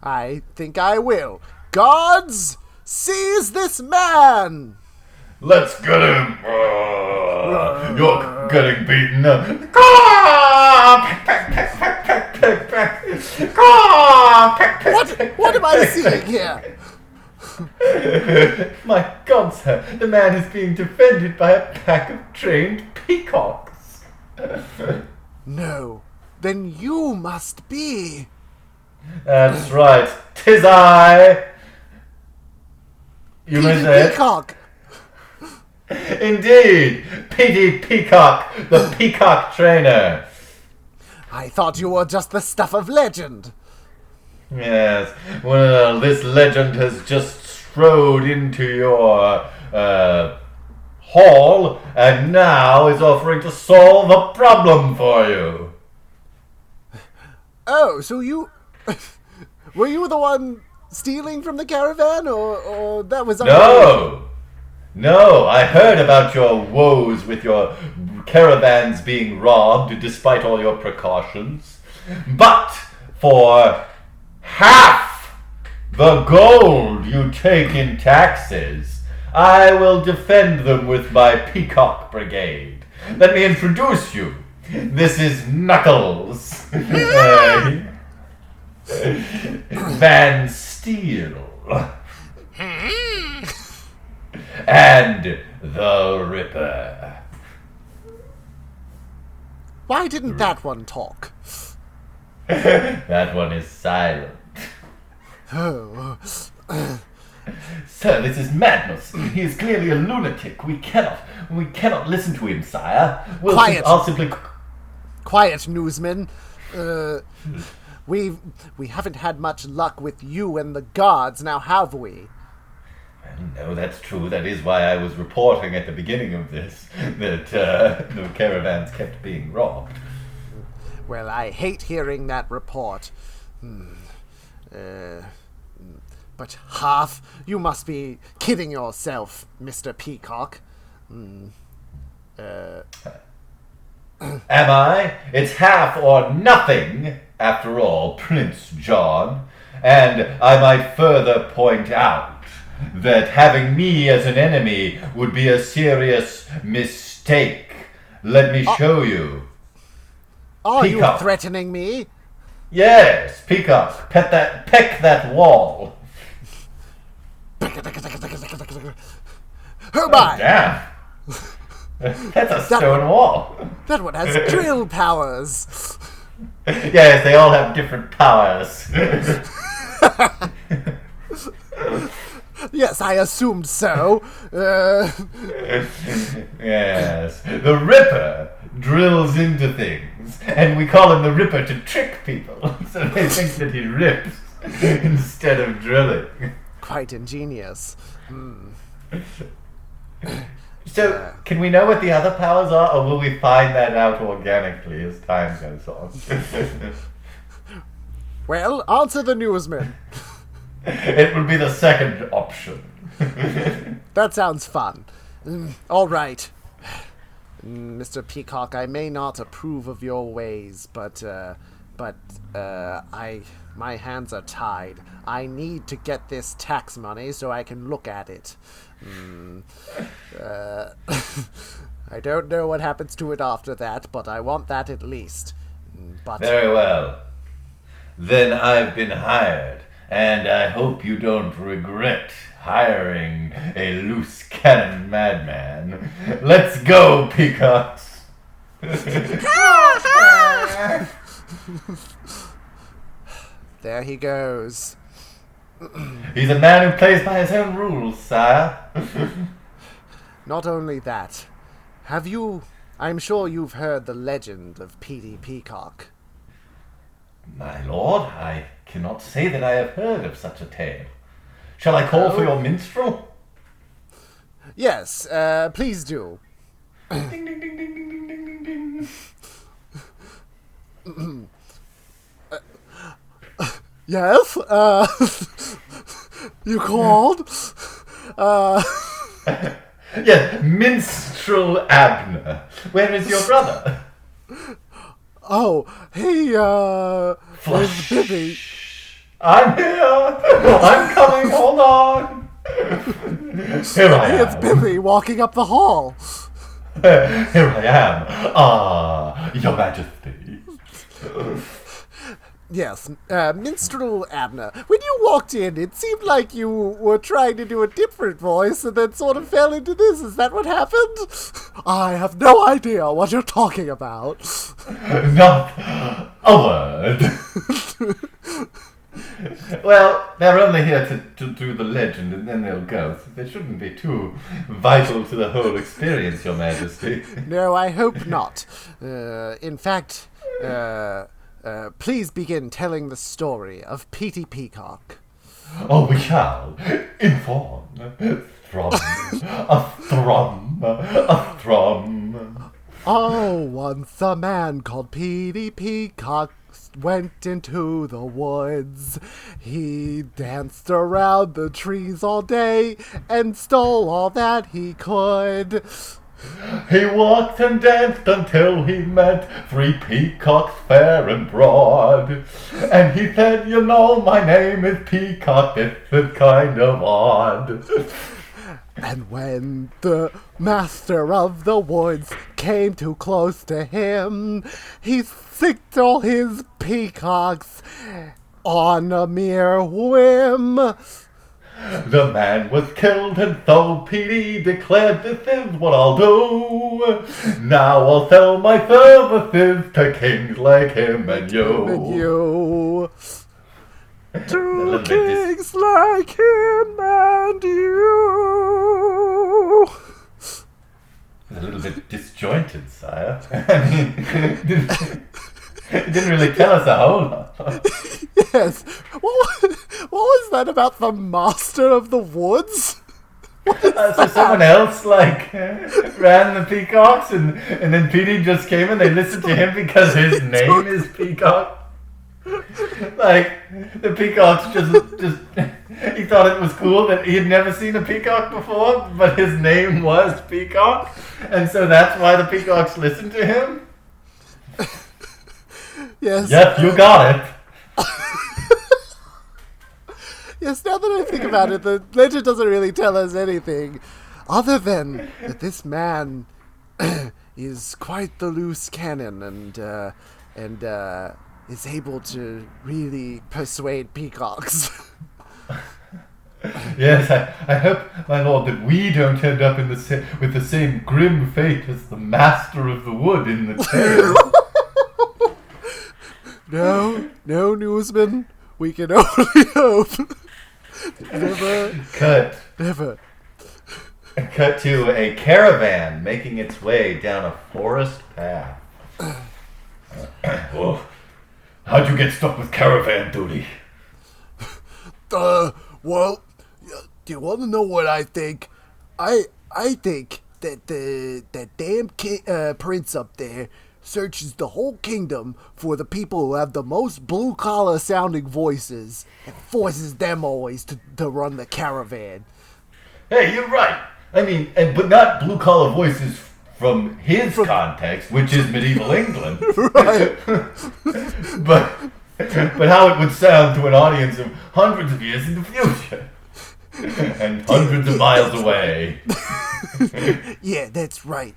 I think I will. Guards, seize this man! Let's get him! You're getting beaten up. What am I seeing here? My God, sir, the man is being defended by a pack of trained peacocks. No, then you must be. That's right, 'tis I. You may say it. Peacock. Indeed, Petey Peacock, the peacock trainer. I thought you were just the stuff of legend. Yes, well, this legend has just strode into your hall and now is offering to solve a problem for you. Oh, so you... were you the one stealing from the caravan, or that was... No, I heard about your woes with your caravans being robbed despite all your precautions. But for half the gold you take in taxes, I will defend them with my Peacock Brigade. Let me introduce you. This is Knuckles. Van Steel. And the Ripper. Why didn't that one talk? That one is silent. Oh. Sir, this is madness. He is clearly a lunatic. We cannot listen to him, sire. Quiet. I'll simply... Quiet, newsman. We haven't had much luck with you and the guards, now have we? No, that's true. That is why I was reporting at the beginning of this, that the caravans kept being robbed. Well, I hate hearing that report. But half? You must be kidding yourself, Mr. Peacock. Am I? It's half or nothing, after all, Prince John. And I might further point out that having me as an enemy would be a serious mistake. Let me show you. Are Peacock. you threatening me? Yes, Peacock. Peck that wall. Oh my! Damn. That's a stone wall. That one has drill powers. Yes, they all have different powers. Yes, I assumed so. Yes, the Ripper drills into things, and we call him the Ripper to trick people, so they think that he rips instead of drilling. Quite ingenious. So, can we know what the other powers are, or will we find that out organically as time goes on? Well, answer the newsman. It would be the second option. That sounds fun. All right. Mr. Peacock, I may not approve of your ways, but my hands are tied. I need to get this tax money so I can look at it. I don't know what happens to it after that, but I want that at least. But Very well. Then I've been hired, and I hope you don't regret hiring a loose cannon madman. Let's go, Peacocks! there he goes. He's a man who plays by his own rules, sire. Not only that, I'm sure you've heard the legend of Petey Peacock. My lord, I cannot say that I have heard of such a tale. Shall I call for your minstrel? Yes, please do. Ding, ding, ding, ding, ding, ding, ding, ding. Yes, you called? Yes, Minstrel Abner. Where is your brother? Oh, he, is busy. I'm here! I'm coming, hold on! Here I am. It's busy walking up the hall. Here I am. Your Majesty. Yes, Minstrel Abner. When you walked in, it seemed like you were trying to do a different voice and then sort of fell into this. Is that what happened? I have no idea what you're talking about. Not a word. Well, they're only here to do the legend and then they'll go. So they shouldn't be too vital to the whole experience, Your Majesty. No, I hope not. In fact, please begin telling the story of Petey Peacock. Oh, we shall inform. A thrum. Oh, once a man called Petey Peacock went into the woods. He danced around the trees all day and stole all that he could. He walked and danced until he met 3 peacocks fair and broad. And he said, you know, my name is Peacock, this is kind of odd. And when the master of the woods came too close to him, he sicked all his peacocks on a mere whim. The man was killed, and so Petey declared, this is what I'll do. Now I'll sell my services to kings like him and you. To kings like him and you. A little bit disjointed, sire. I mean, it didn't really tell us a whole lot. Yes. What was that about the master of the woods? So someone else, ran the peacocks, and then Petey just came and they listened to him because his name is Peacock? The peacocks just he thought it was cool that he had never seen a peacock before, but his name was Peacock, and so that's why the peacocks listened to him? Yes. Yes, you got it. Yes, now that I think about it, the legend doesn't really tell us anything other than that this man is quite the loose cannon and is able to really persuade peacocks. Yes, I hope, my lord, that we don't end up with the same grim fate as the master of the wood in the tale. No, newsman. We can only hope. Never. Cut. Never. Cut to a caravan making its way down a forest path. Whoa. How'd you get stuck with caravan duty? Well, do you want to know what I think? I think that that damn prince up there searches the whole kingdom for the people who have the most blue-collar sounding voices and forces them always to run the caravan. Hey, you're right. I mean, but not blue-collar voices from his context, which is medieval England. Right. but how it would sound to an audience of hundreds of years in the future. And hundreds of miles away. Yeah, that's right.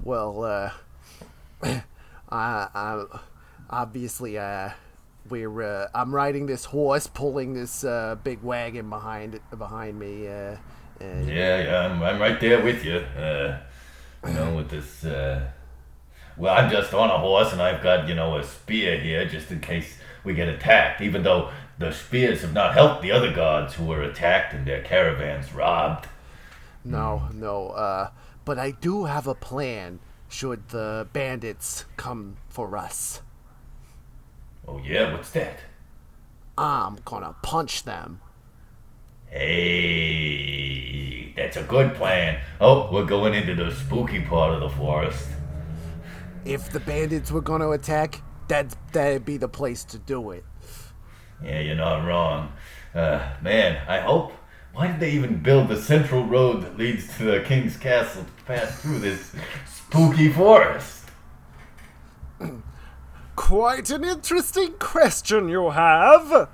Well, I obviously, I'm riding this horse, pulling this big wagon behind me. Yeah, I'm right there with you. With this. Well, I'm just on a horse, and I've got a spear here just in case we get attacked. Even though the spears have not helped the other gods who were attacked and their caravans robbed. No, but I do have a plan should the bandits come for us. Oh yeah, what's that? I'm gonna punch them. Hey, that's a good plan. Oh, we're going into the spooky part of the forest. If the bandits were gonna attack, that'd be the place to do it. Yeah, you're not wrong. Man, I hope. Why did they even build the central road that leads to the king's castle to pass through this spooky forest? Quite an interesting question you have.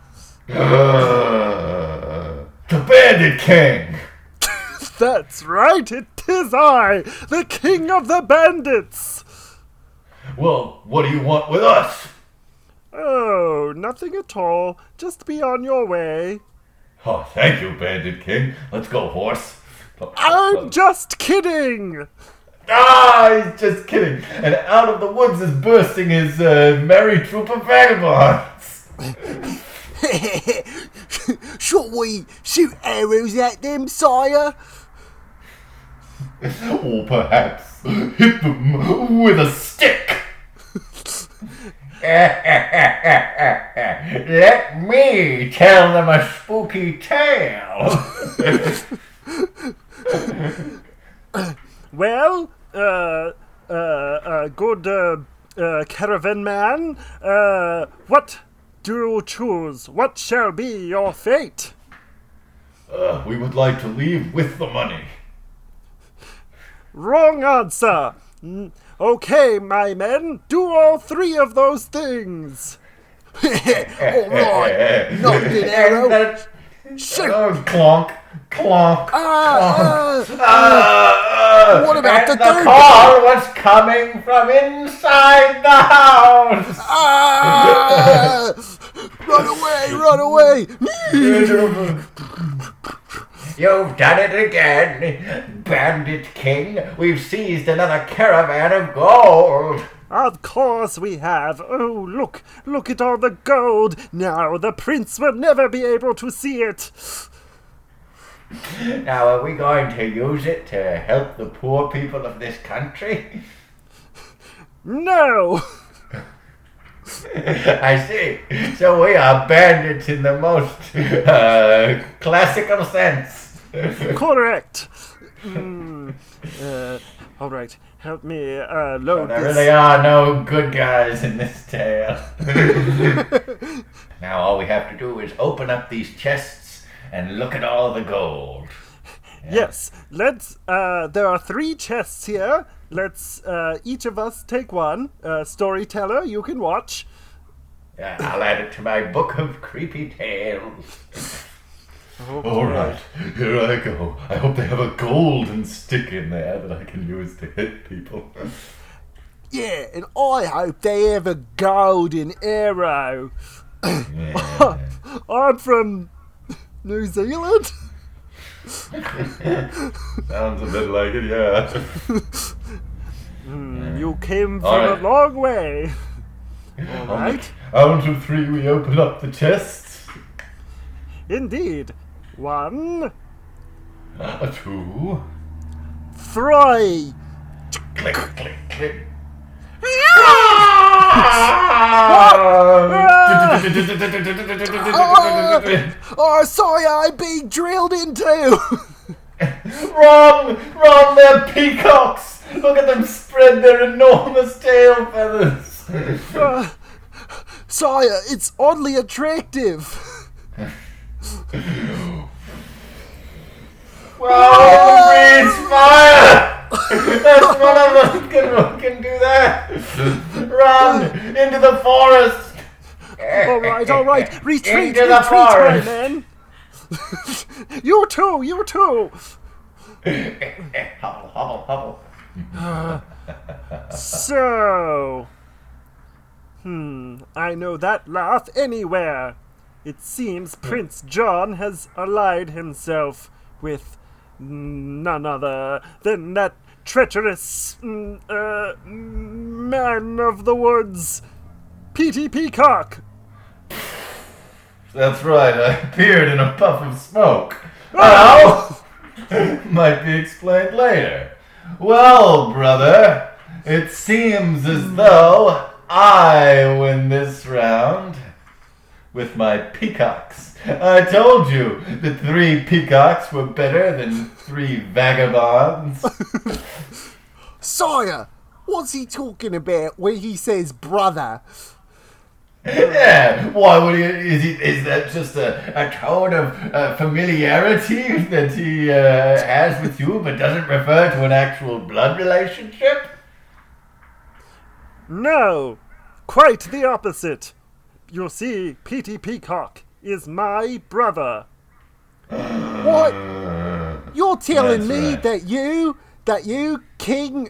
The Bandit King! That's right, it is I, the king of the bandits. Well, what do you want with us? Oh, nothing at all. Just be on your way. Oh, thank you, Bandit King. Let's go, horse. I'm just kidding. Ah, he's just kidding. And out of the woods is bursting his merry troop of vagabonds. Should we shoot arrows at them, sire? Or perhaps hit them with a stick. Let me tell them a spooky tale. Well, good caravan man, what do you choose? What shall be your fate? We would like to leave with the money. Wrong answer. Okay, my men, do all three of those things. All right, knocked it, arrow. Shoot. Clonk, clonk, clonk. What about the the third? call was coming from inside the house. Run away, run away. You've done it again, Bandit King. We've seized another caravan of gold. Of course we have. Oh, look at all the gold. Now the prince will never be able to see it. Now, are we going to use it to help the poor people of this country? No. I see. So we are bandits in the most classical sense. Correct. All right. Help me load There this. really are no good guys in this tale. Now all we have to do is open up these chests and look at all the gold. Yes. Let's. There are 3 chests here. Let's each of us take one. Storyteller, you can watch. I'll add it to my book of creepy tales. Okay. All right, here I go. I hope they have a golden stick in there that I can use to hit people. Yeah, and I hope they have a golden arrow. Yeah. I'm from New Zealand. Sounds a bit like it, yeah. You came from Alright. a long way. All right. On to 3, we open up the chests. Indeed. 1, 2. 3. Click, click, click. Sorry, I'm being drilled into. Wrong! Wrong! They're peacocks! Look at them spread their enormous tail feathers! Sire, it's oddly attractive. Whoa! Breathe fire! That's one of them can do that! Run! Into the forest! All right. Retreat, Into the my forest. man. You too. Hobble. So, I know that laugh anywhere. It seems Prince John has allied himself with none other than that treacherous man of the woods, Petey Peacock. That's right, I appeared in a puff of smoke. How? Might be explained later. Well, brother, it seems as though I win this round with my peacocks. I told you that 3 peacocks were better than 3 vagabonds. Sire, what's he talking about when he says brother? Yeah, why would he? Is that just a code of familiarity that he has with you, but doesn't refer to an actual blood relationship? No, quite the opposite. You see, Petey Peacock is my brother. What? You're telling That's me right. that you, King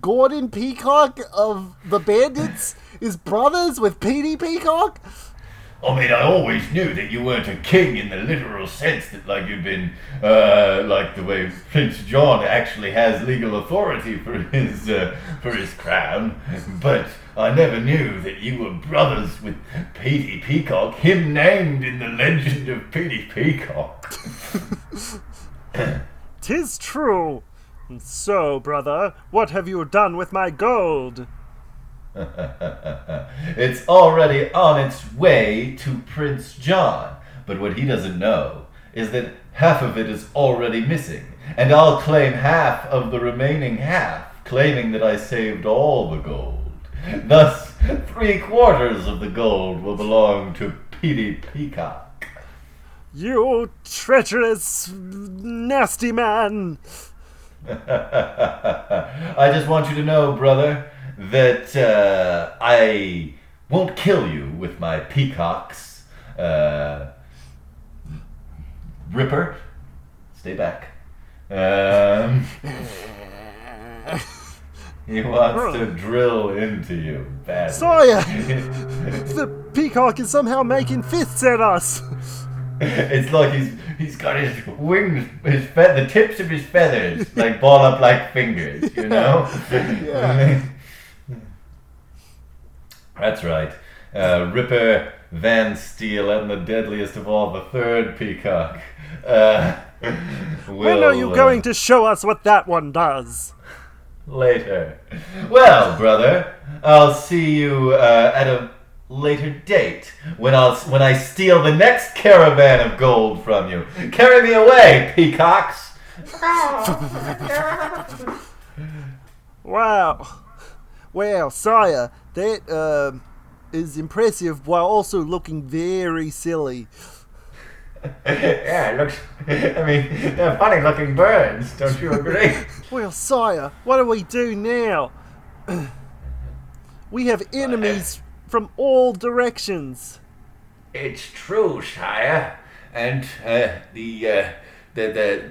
Gordon Peacock of the Bandits, is brothers with Petey Peacock? I mean, I always knew that you weren't a king in the literal sense that, like, you've been, like the way Prince John actually has legal authority for his crown. But I never knew that you were brothers with Petey Peacock, him named in the legend of Petey Peacock. 'Tis true. So, brother, what have you done with my gold? It's already on its way to Prince John, but what he doesn't know is that half of it is already missing, and I'll claim half of the remaining half, claiming that I saved all the gold. Thus, 3/4 of the gold will belong to Petey Peacock. You treacherous, nasty man! I just want you to know, brother, that I won't kill you with my peacocks. Ripper, stay back. He wants to drill into you badly. Sire! The peacock is somehow making fists at us! It's like he's got his wings, the tips of his feathers, like ball up like fingers, you know? Yeah. That's right. Ripper, Van Steel, and the deadliest of all, the 3rd peacock. When are you going to show us what that one does? Later. Well, brother, I'll see you at a later date when I steal the next caravan of gold from you. Carry me away, peacocks. Wow. Well, sire, that is impressive while also looking very silly. Yeah, it looks. I mean, they're funny looking birds, don't you agree? Well, sire, what do we do now? We have enemies from all directions. It's true, sire. And the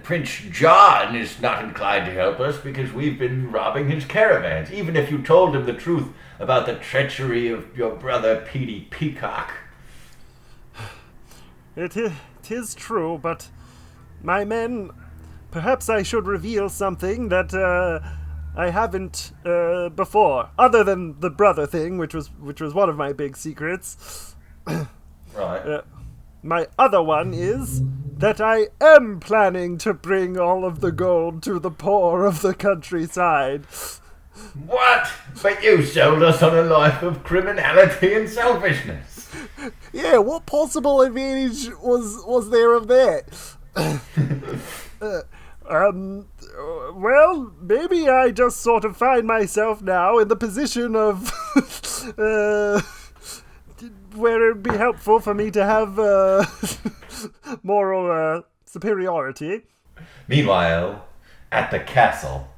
Prince John is not inclined to help us because we've been robbing his caravans. Even if you told him the truth about the treachery of your brother Petey Peacock. It is true, but my men, perhaps I should reveal something that I haven't before, other than the brother thing, which was one of my big secrets. Right. my other one is that I am planning to bring all of the gold to the poor of the countryside. What? But you sold us on a life of criminality and selfishness. Yeah, what possible advantage was there of that? Well, maybe I just sort of find myself now in the position of, where it'd be helpful for me to have, moral, superiority. Meanwhile, at the castle.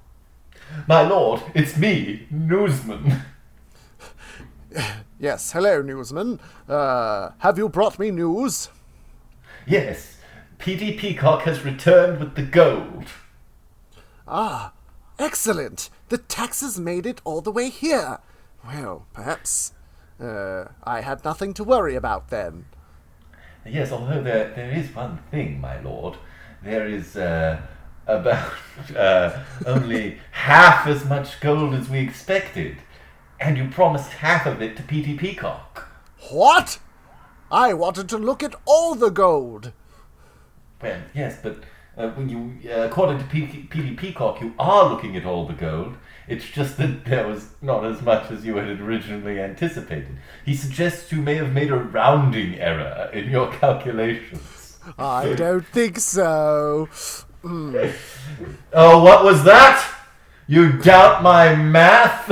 My lord, it's me, Newsman. Yes, hello, newsman. Have you brought me news? Yes, Petey Peacock has returned with the gold. Ah, excellent. The taxes made it all the way here. Well, perhaps I had nothing to worry about then. Yes, although there is one thing, my lord. There is about only half as much gold as we expected. And you promised half of it to Petey Peacock. What? I wanted to look at all the gold. Well, yes, but when you, according to Petey Peacock, you are looking at all the gold. It's just that there was not as much as you had originally anticipated. He suggests you may have made a rounding error in your calculations. I don't think so. Oh, what was that? You doubt my math?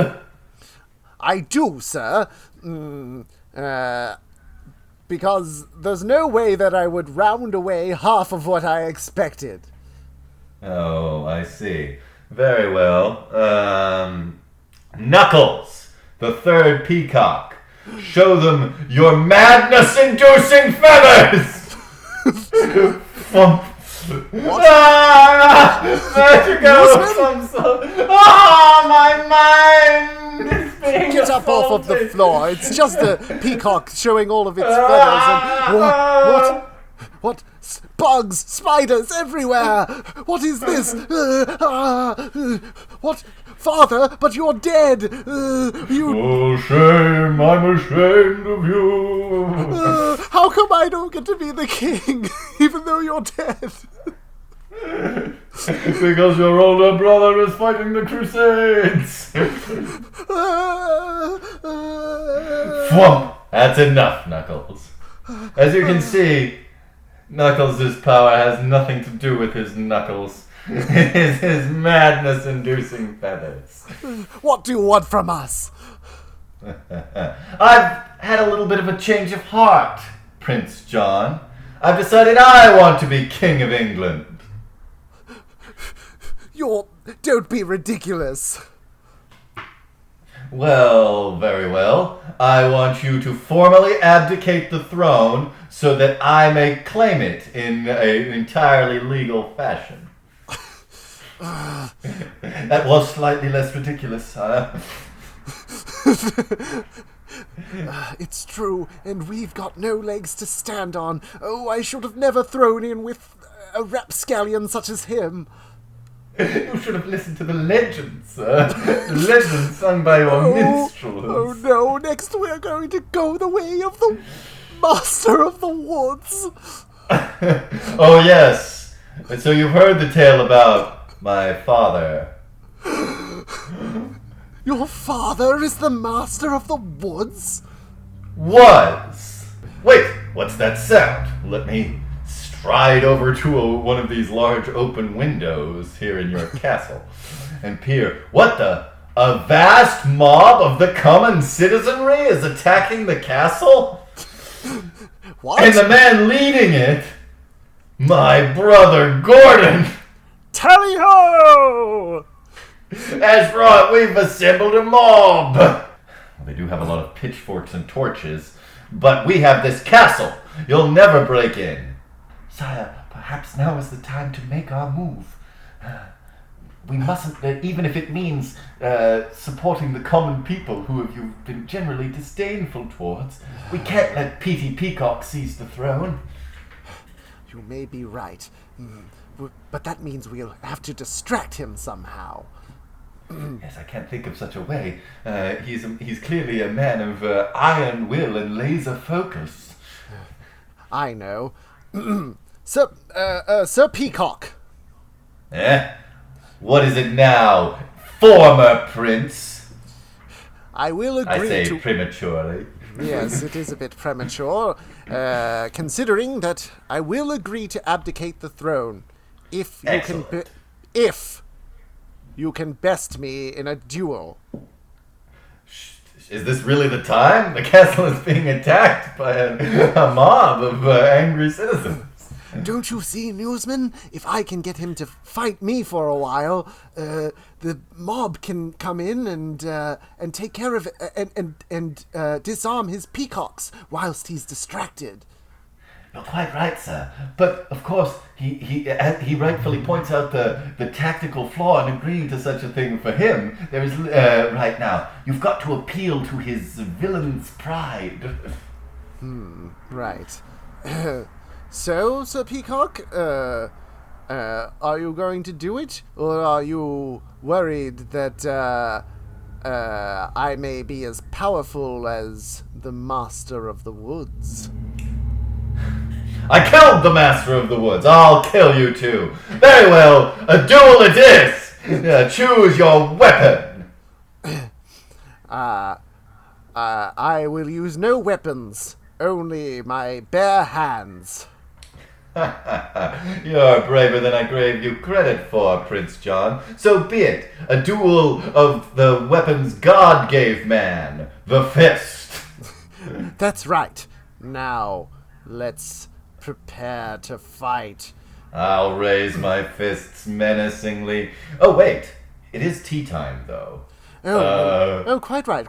I do, sir. Because there's no way that I would round away half of what I expected. Oh, I see. Very well. Knuckles, the third peacock. Show them your madness-inducing feathers! What? Ah, there you go. Ah, my mind is being Get up off of the assaulted. floor. It's just a peacock showing all of its feathers and what? Bugs, spiders everywhere. What is this? What? Father, but you're dead. You. Oh, shame! I'm ashamed of you. How come I don't get to be the king, even though you're dead? Because your older brother is fighting the Crusades. Thwomp! That's enough, Knuckles. As you can see, Knuckles' power has nothing to do with his knuckles. It is his madness-inducing feathers. What do you want from us? I've had a little bit of a change of heart, Prince John. I've decided I want to be King of England. Don't be ridiculous. Well, very well. I want you to formally abdicate the throne so that I may claim it in an entirely legal fashion. That was slightly less ridiculous, huh? It's true, and we've got no legs to stand on. Oh, I should have never thrown in with a rapscallion such as him. You should have listened to the legends, sir. The legends sung by your minstrels. Oh no, next we're going to go the way of the Master of the Woods. Oh, yes. So you've heard the tale about my father. Your father is the Master of the Woods? Was. Wait, what's that sound? Let me stride over to one of these large open windows here in your castle and peer. What the? A vast mob of the common citizenry is attacking the castle? What? And the man leading it, my brother Gordon. Tally-ho! That's right, we've assembled a mob. Well, they do have a lot of pitchforks and torches, but we have this castle. You'll never break in. Sire, perhaps now is the time to make our move. We mustn't, even if it means supporting the common people who you've been generally disdainful towards. We can't let Petey Peacock seize the throne. You may be right. But that means we'll have to distract him somehow. Yes, I can't think of such a way. He's clearly a man of iron will and laser focus. I know. Sir Peacock. What is it now, former prince? I will agree I say prematurely. Yes, it is a bit premature, considering that I will agree to abdicate the throne if you can best me in a duel. Is this really the time? The castle is being attacked by a mob of angry citizens. Don't you see, newsman? If I can get him to fight me for a while, the mob can come in and take care of it and disarm his peacocks whilst he's distracted. You're quite right, sir. But of course, he rightfully points out the tactical flaw in agreeing to such a thing for him. There is right now. You've got to appeal to his villain's pride. Right. So, Sir Peacock, are you going to do it, or are you worried that I may be as powerful as the Master of the Woods? I killed the Master of the Woods. I'll kill you too. Very well, a duel it is. Choose your weapon. I will use no weapons, only my bare hands. You're braver than I gave you credit for, Prince John. So be it. A duel of the weapons God gave man, the fist. That's right. Now, let's prepare to fight. I'll raise my fists menacingly. Oh, wait. It is tea time, though. Quite right.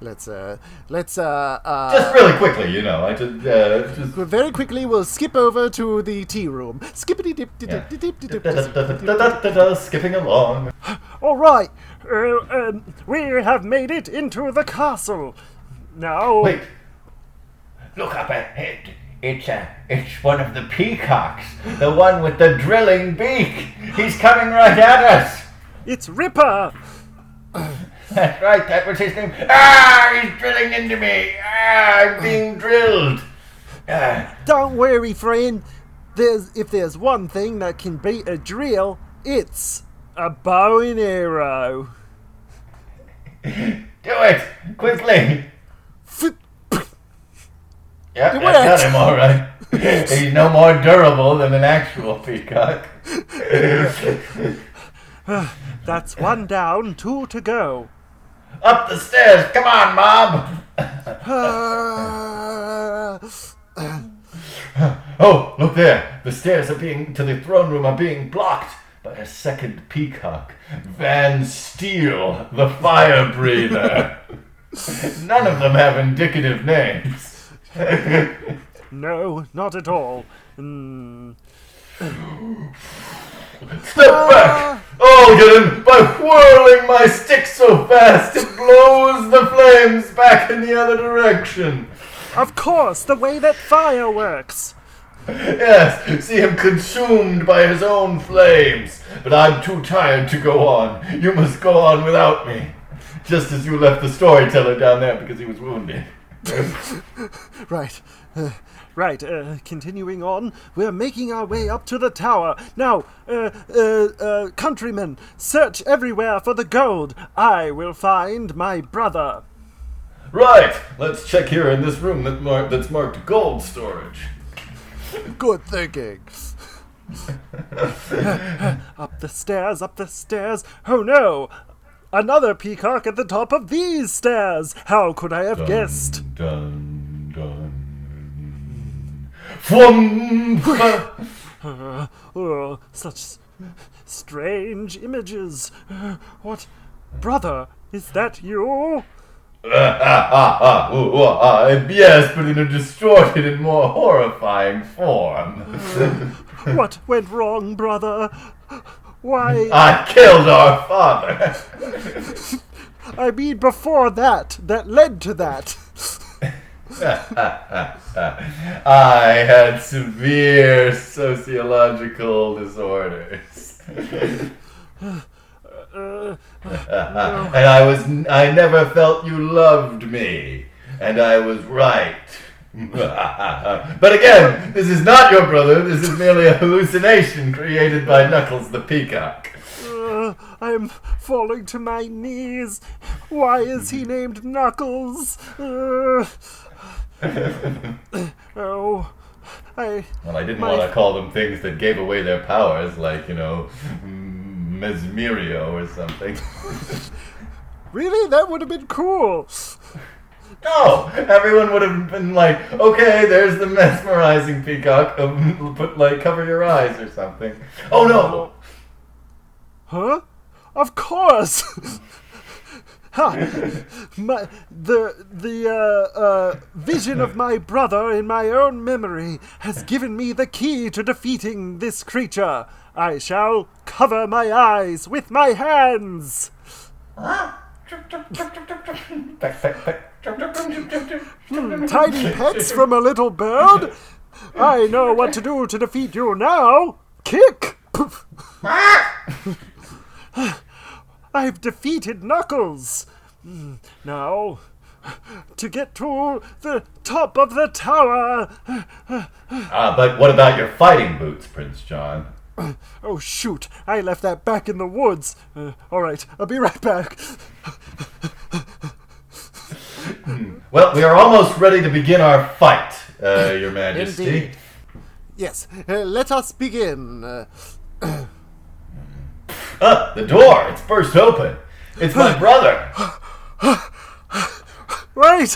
Let's just really quickly, I just very quickly we'll skip over to the tea room. Skippity dip dip dip dip dip. Skipping along. All right, we have made it into the castle. Now, wait. Look up ahead. It's one of the peacocks, the one with the drilling beak. He's coming right at us. It's Ripper. That's right, that was his name. He's drilling into me. I'm being drilled. Don't worry, friend. If there's one thing that can beat a drill, it's a bow and arrow. Do it, quickly. Yep, It that got worked. him all right. He's no more durable than an actual peacock. That's one down, 2 to go. Up the stairs, come on, mob. Oh, look there. The stairs to the throne room are being blocked by a second peacock. Van Steel, the fire breather. None of them have indicative names. No, not at all. Step back! I'll get him by whirling my stick so fast it blows the flames back in the other direction. Of course, the way that fire works. Yes, see him consumed by his own flames. But I'm too tired to go on. You must go on without me. Just as you left the storyteller down there because he was wounded. Right. Continuing on, we're making our way up to the tower. Now, countrymen, search everywhere for the gold. I will find my brother. Right, let's check here in this room that's marked gold storage. Good thinking. Up the stairs. Oh no! Another peacock at the top of these stairs. How could I have guessed? Dun, dun. Flum! Such strange images. What? Brother, is that you? Yes, but in a distorted and more horrifying form. What went wrong, brother? Why? I killed our father. I mean, before that led to that. I had severe sociological disorders. And I never felt you loved me. And I was right. But again, this is not your brother. This is merely a hallucination created by Knuckles the Peacock. I'm falling to my knees. Why is he named Knuckles? Oh, Well, I didn't want to call them things that gave away their powers, like, Mesmerio or something. Really? That would have been cool. No! Everyone would have been like, okay, there's the mesmerizing peacock. Cover your eyes or something. Oh no! Huh? Of course! The vision of my brother in my own memory has given me the key to defeating this creature. I shall cover my eyes with my hands. Tiny pets from a little bird? I know what to do to defeat you now. Kick! I've defeated Knuckles. Now, to get to the top of the tower. But what about your fighting boots, Prince John? Oh, shoot. I left that back in the woods. All right, I'll be right back. Well, we are almost ready to begin our fight, Your Majesty. Indeed. Yes, let us begin. The door! It's burst open. It's my brother. Wait!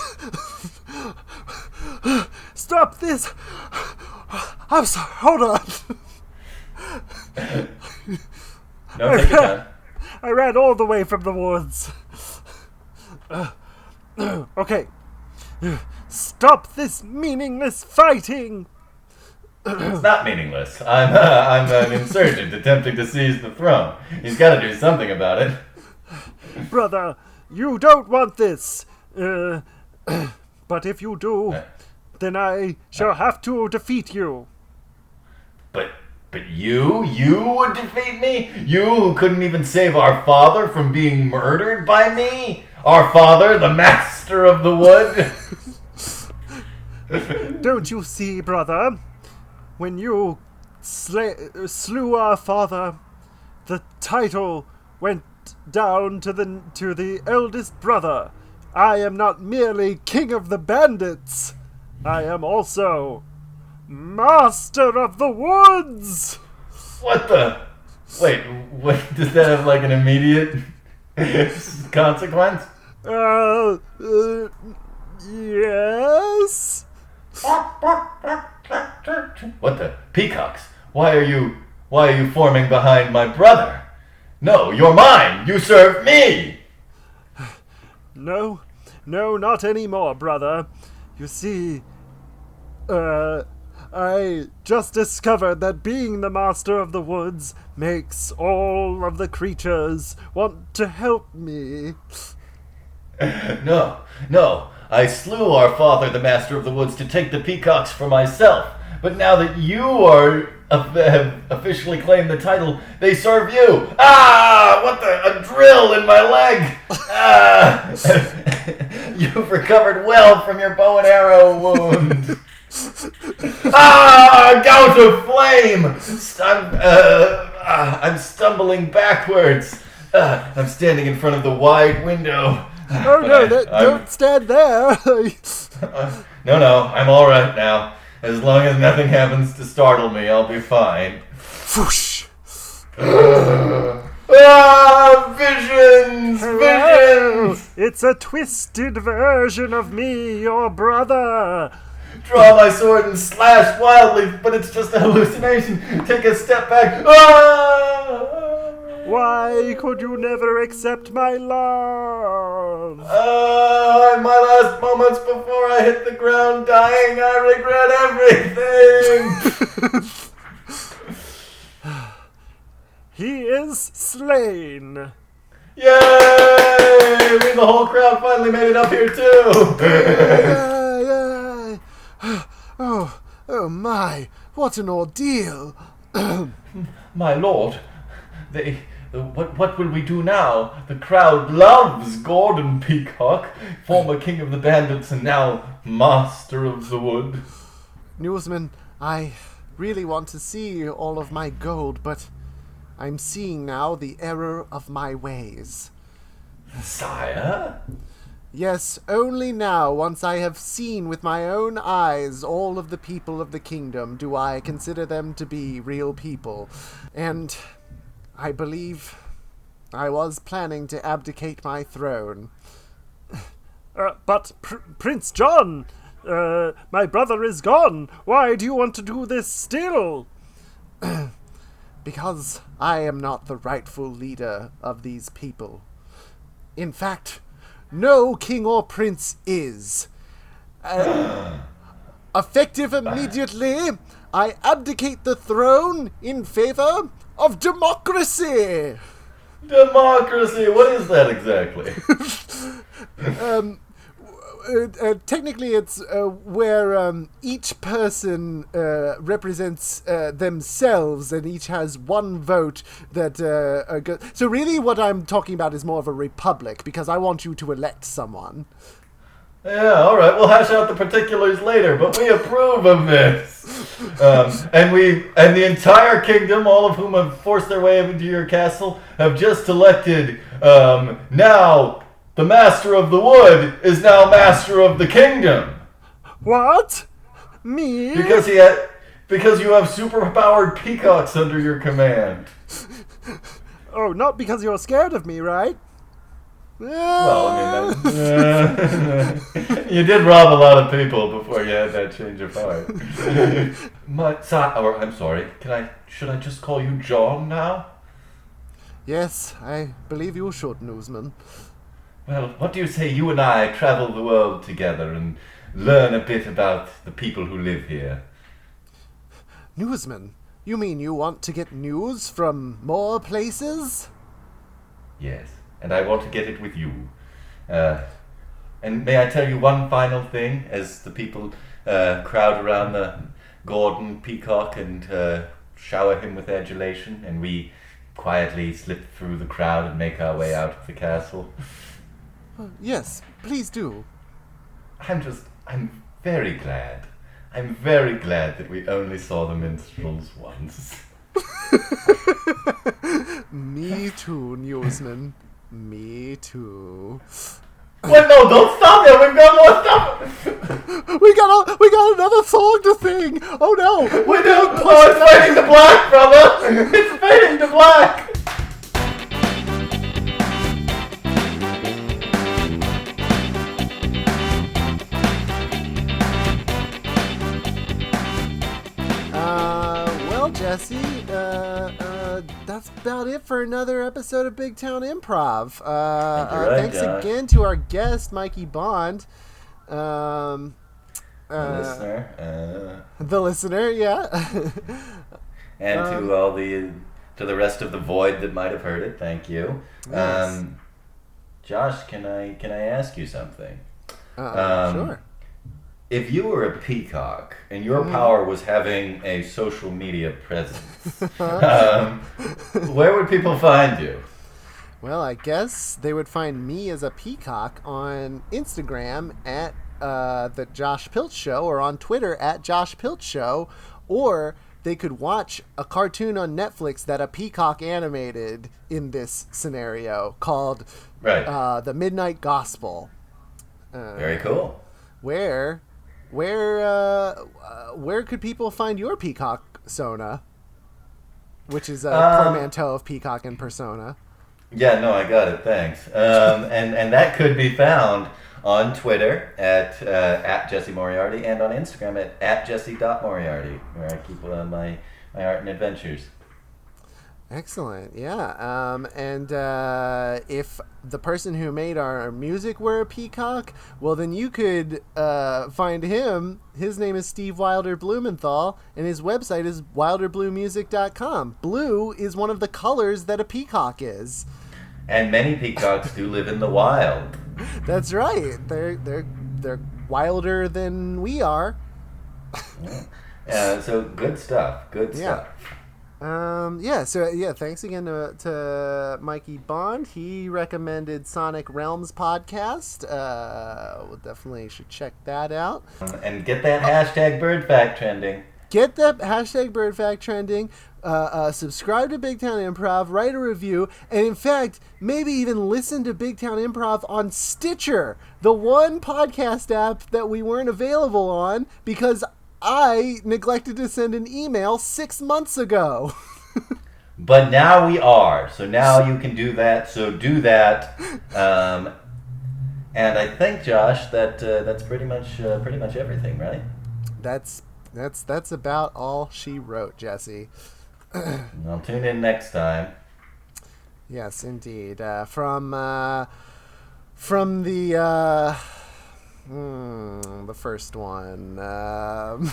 Stop this! I'm sorry, hold on. No, take your time. I ran all the way from the woods. Okay. Stop this meaningless fighting! It's not meaningless. I'm an insurgent attempting to seize the throne. He's got to do something about it. Brother, you don't want this. But if you do, then I shall have to defeat you. But you would defeat me? You who couldn't even save our father from being murdered by me? Our father, the master of the wood? Don't you see, brother? When you slew our father, the title went down to the eldest brother. I am not merely king of the bandits. I am also master of the woods. What the? Wait, does that have like an immediate consequence? Yes? What the? Peacocks? Why are you forming behind my brother? No, you're mine! You serve me! No, not anymore, brother. You see, I just discovered that being the master of the woods makes all of the creatures want to help me. No. I slew our father, the master of the woods, to take the peacocks for myself. But now that you have officially claimed the title, they serve you. Ah! What the? A drill in my leg! Ah! You've recovered well from your bow and arrow wound. Ah! Gout of flame! I'm stumbling backwards. I'm standing in front of the wide window. Oh no, don't stand there. No, I'm all right now. As long as nothing happens to startle me, I'll be fine. Whoosh. Visions! Hello. It's a twisted version of me, your brother. Draw my sword and slash wildly, but it's just a hallucination. Take a step back. Ah! Why could you never accept my love? In my last moments before I hit the ground dying, I regret everything. He is slain. Yay! The whole crowd finally made it up here too. Yay. Oh my, what an ordeal. My lord, What will we do now? The crowd loves Gordon Peacock, former king of the bandits and now master of the wood. Newsman, I really want to see all of my gold, but I'm seeing now the error of my ways. Sire? Yes, only now, once I have seen with my own eyes all of the people of the kingdom, do I consider them to be real people. And I believe I was planning to abdicate my throne. But Prince John, my brother is gone. Why do you want to do this still? Because I am not the rightful leader of these people. In fact, no king or prince is. Effective immediately, I abdicate the throne in favor of democracy. Democracy. What is that exactly? Technically, it's where each person represents themselves, and each has one vote that so really what I'm talking about is more of a republic, because I want you to elect someone. Yeah, all right. We'll hash out the particulars later, but we approve of this. And the entire kingdom, all of whom have forced their way into your castle, have just elected now. The master of the wood is now master of the kingdom. What? Me? Because you have superpowered peacocks under your command. Oh, not because you're scared of me, right? Well, I mean, you did rob a lot of people before you had that change of heart. I'm sorry. Should I just call you John now? Yes, I believe you should, Newsman. Well, what do you say you and I travel the world together and learn a bit about the people who live here? Newsman? You mean you want to get news from more places? Yes, and I want to get it with you. And may I tell you one final thing as the people crowd around the Gordon Peacock and shower him with adulation, and we quietly slip through the crowd and make our way out of the castle? Yes, please do. I'm very glad. I'm very glad that we only saw the minstrels once. Me too, Newsman. Me too. Wait, no, don't stop it! We've got more stuff! We got another song to sing! Oh no! We do! Oh, it's fading to black, brother! It's fading to black! Well, Jesse, that's about it for another episode of Big Town Improv. Thanks Josh. again to our guest, Mikey Bond. The listener. The listener, yeah. And to the rest of the void that might have heard it, thank you. Yes. Josh, can I ask you something? Sure. If you were a peacock and your power was having a social media presence, where would people find you? Well, I guess they would find me as a peacock on Instagram at the Josh Pilch Show, or on Twitter at Josh Pilch Show, or they could watch a cartoon on Netflix that a peacock animated in this scenario called The Midnight Gospel. Very cool. Where could people find your peacock Sona? Which is a portmanteau of peacock and persona. Yeah, no, I got it. Thanks. And that could be found on Twitter at Jesse Moriarty, and on Instagram at Jesse.Moriarty, where I keep my art and adventures. Excellent, yeah. And if the person who made our music were a peacock, well, then you could find him. His name is Steve Wilder Blumenthal, and his website is wilderbluemusic.com. Blue is one of the colors that a peacock is. And many peacocks do live in the wild. That's right. They're wilder than we are. So good stuff. Good stuff. Thanks again to Mikey Bond. He recommended Sonic Realms podcast. We'll definitely should check that out. And get that hashtag bird fact trending. Get that hashtag bird fact trending. Subscribe to Big Town Improv, write a review, and in fact, maybe even listen to Big Town Improv on Stitcher, the one podcast app that we weren't available on because I neglected to send an email 6 months ago. But now we are. So now you can do that. So do that. And I think, Josh, that's pretty much everything, right? That's about all she wrote, Jesse. I'll tune in next time. Yes, indeed. From the first one. The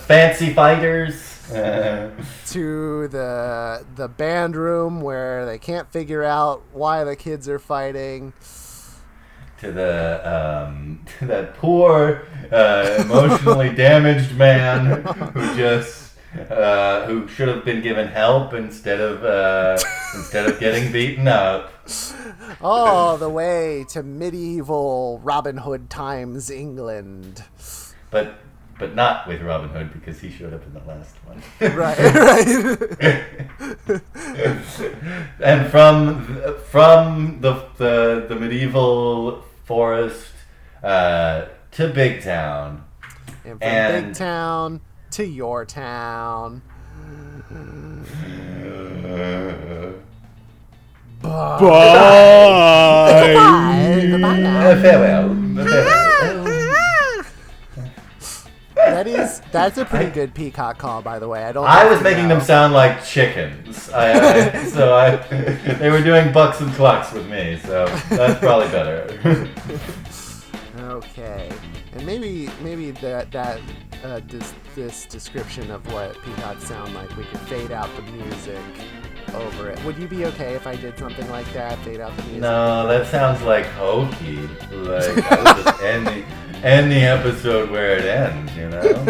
Fancy Fighters. To the band room where they can't figure out why the kids are fighting. To that poor, emotionally damaged man who should have been given help instead of getting beaten up. All the way to medieval Robin Hood times England. But not with Robin Hood because he showed up in the last one. Right. And from the medieval forest to Big Town. And from Big Town to your town. Bye. Goodbye now. Farewell. That's a pretty good Peacock call, by the way. I was making them sound like chickens. They were doing bucks and clucks with me, so that's probably better. Okay, and maybe this description of what peacocks sound like, we could fade out the music over it. Would you be okay if I did something like that? Fade out the music? No, that sounds like hokey. Like I would just end the episode where it ends, you know?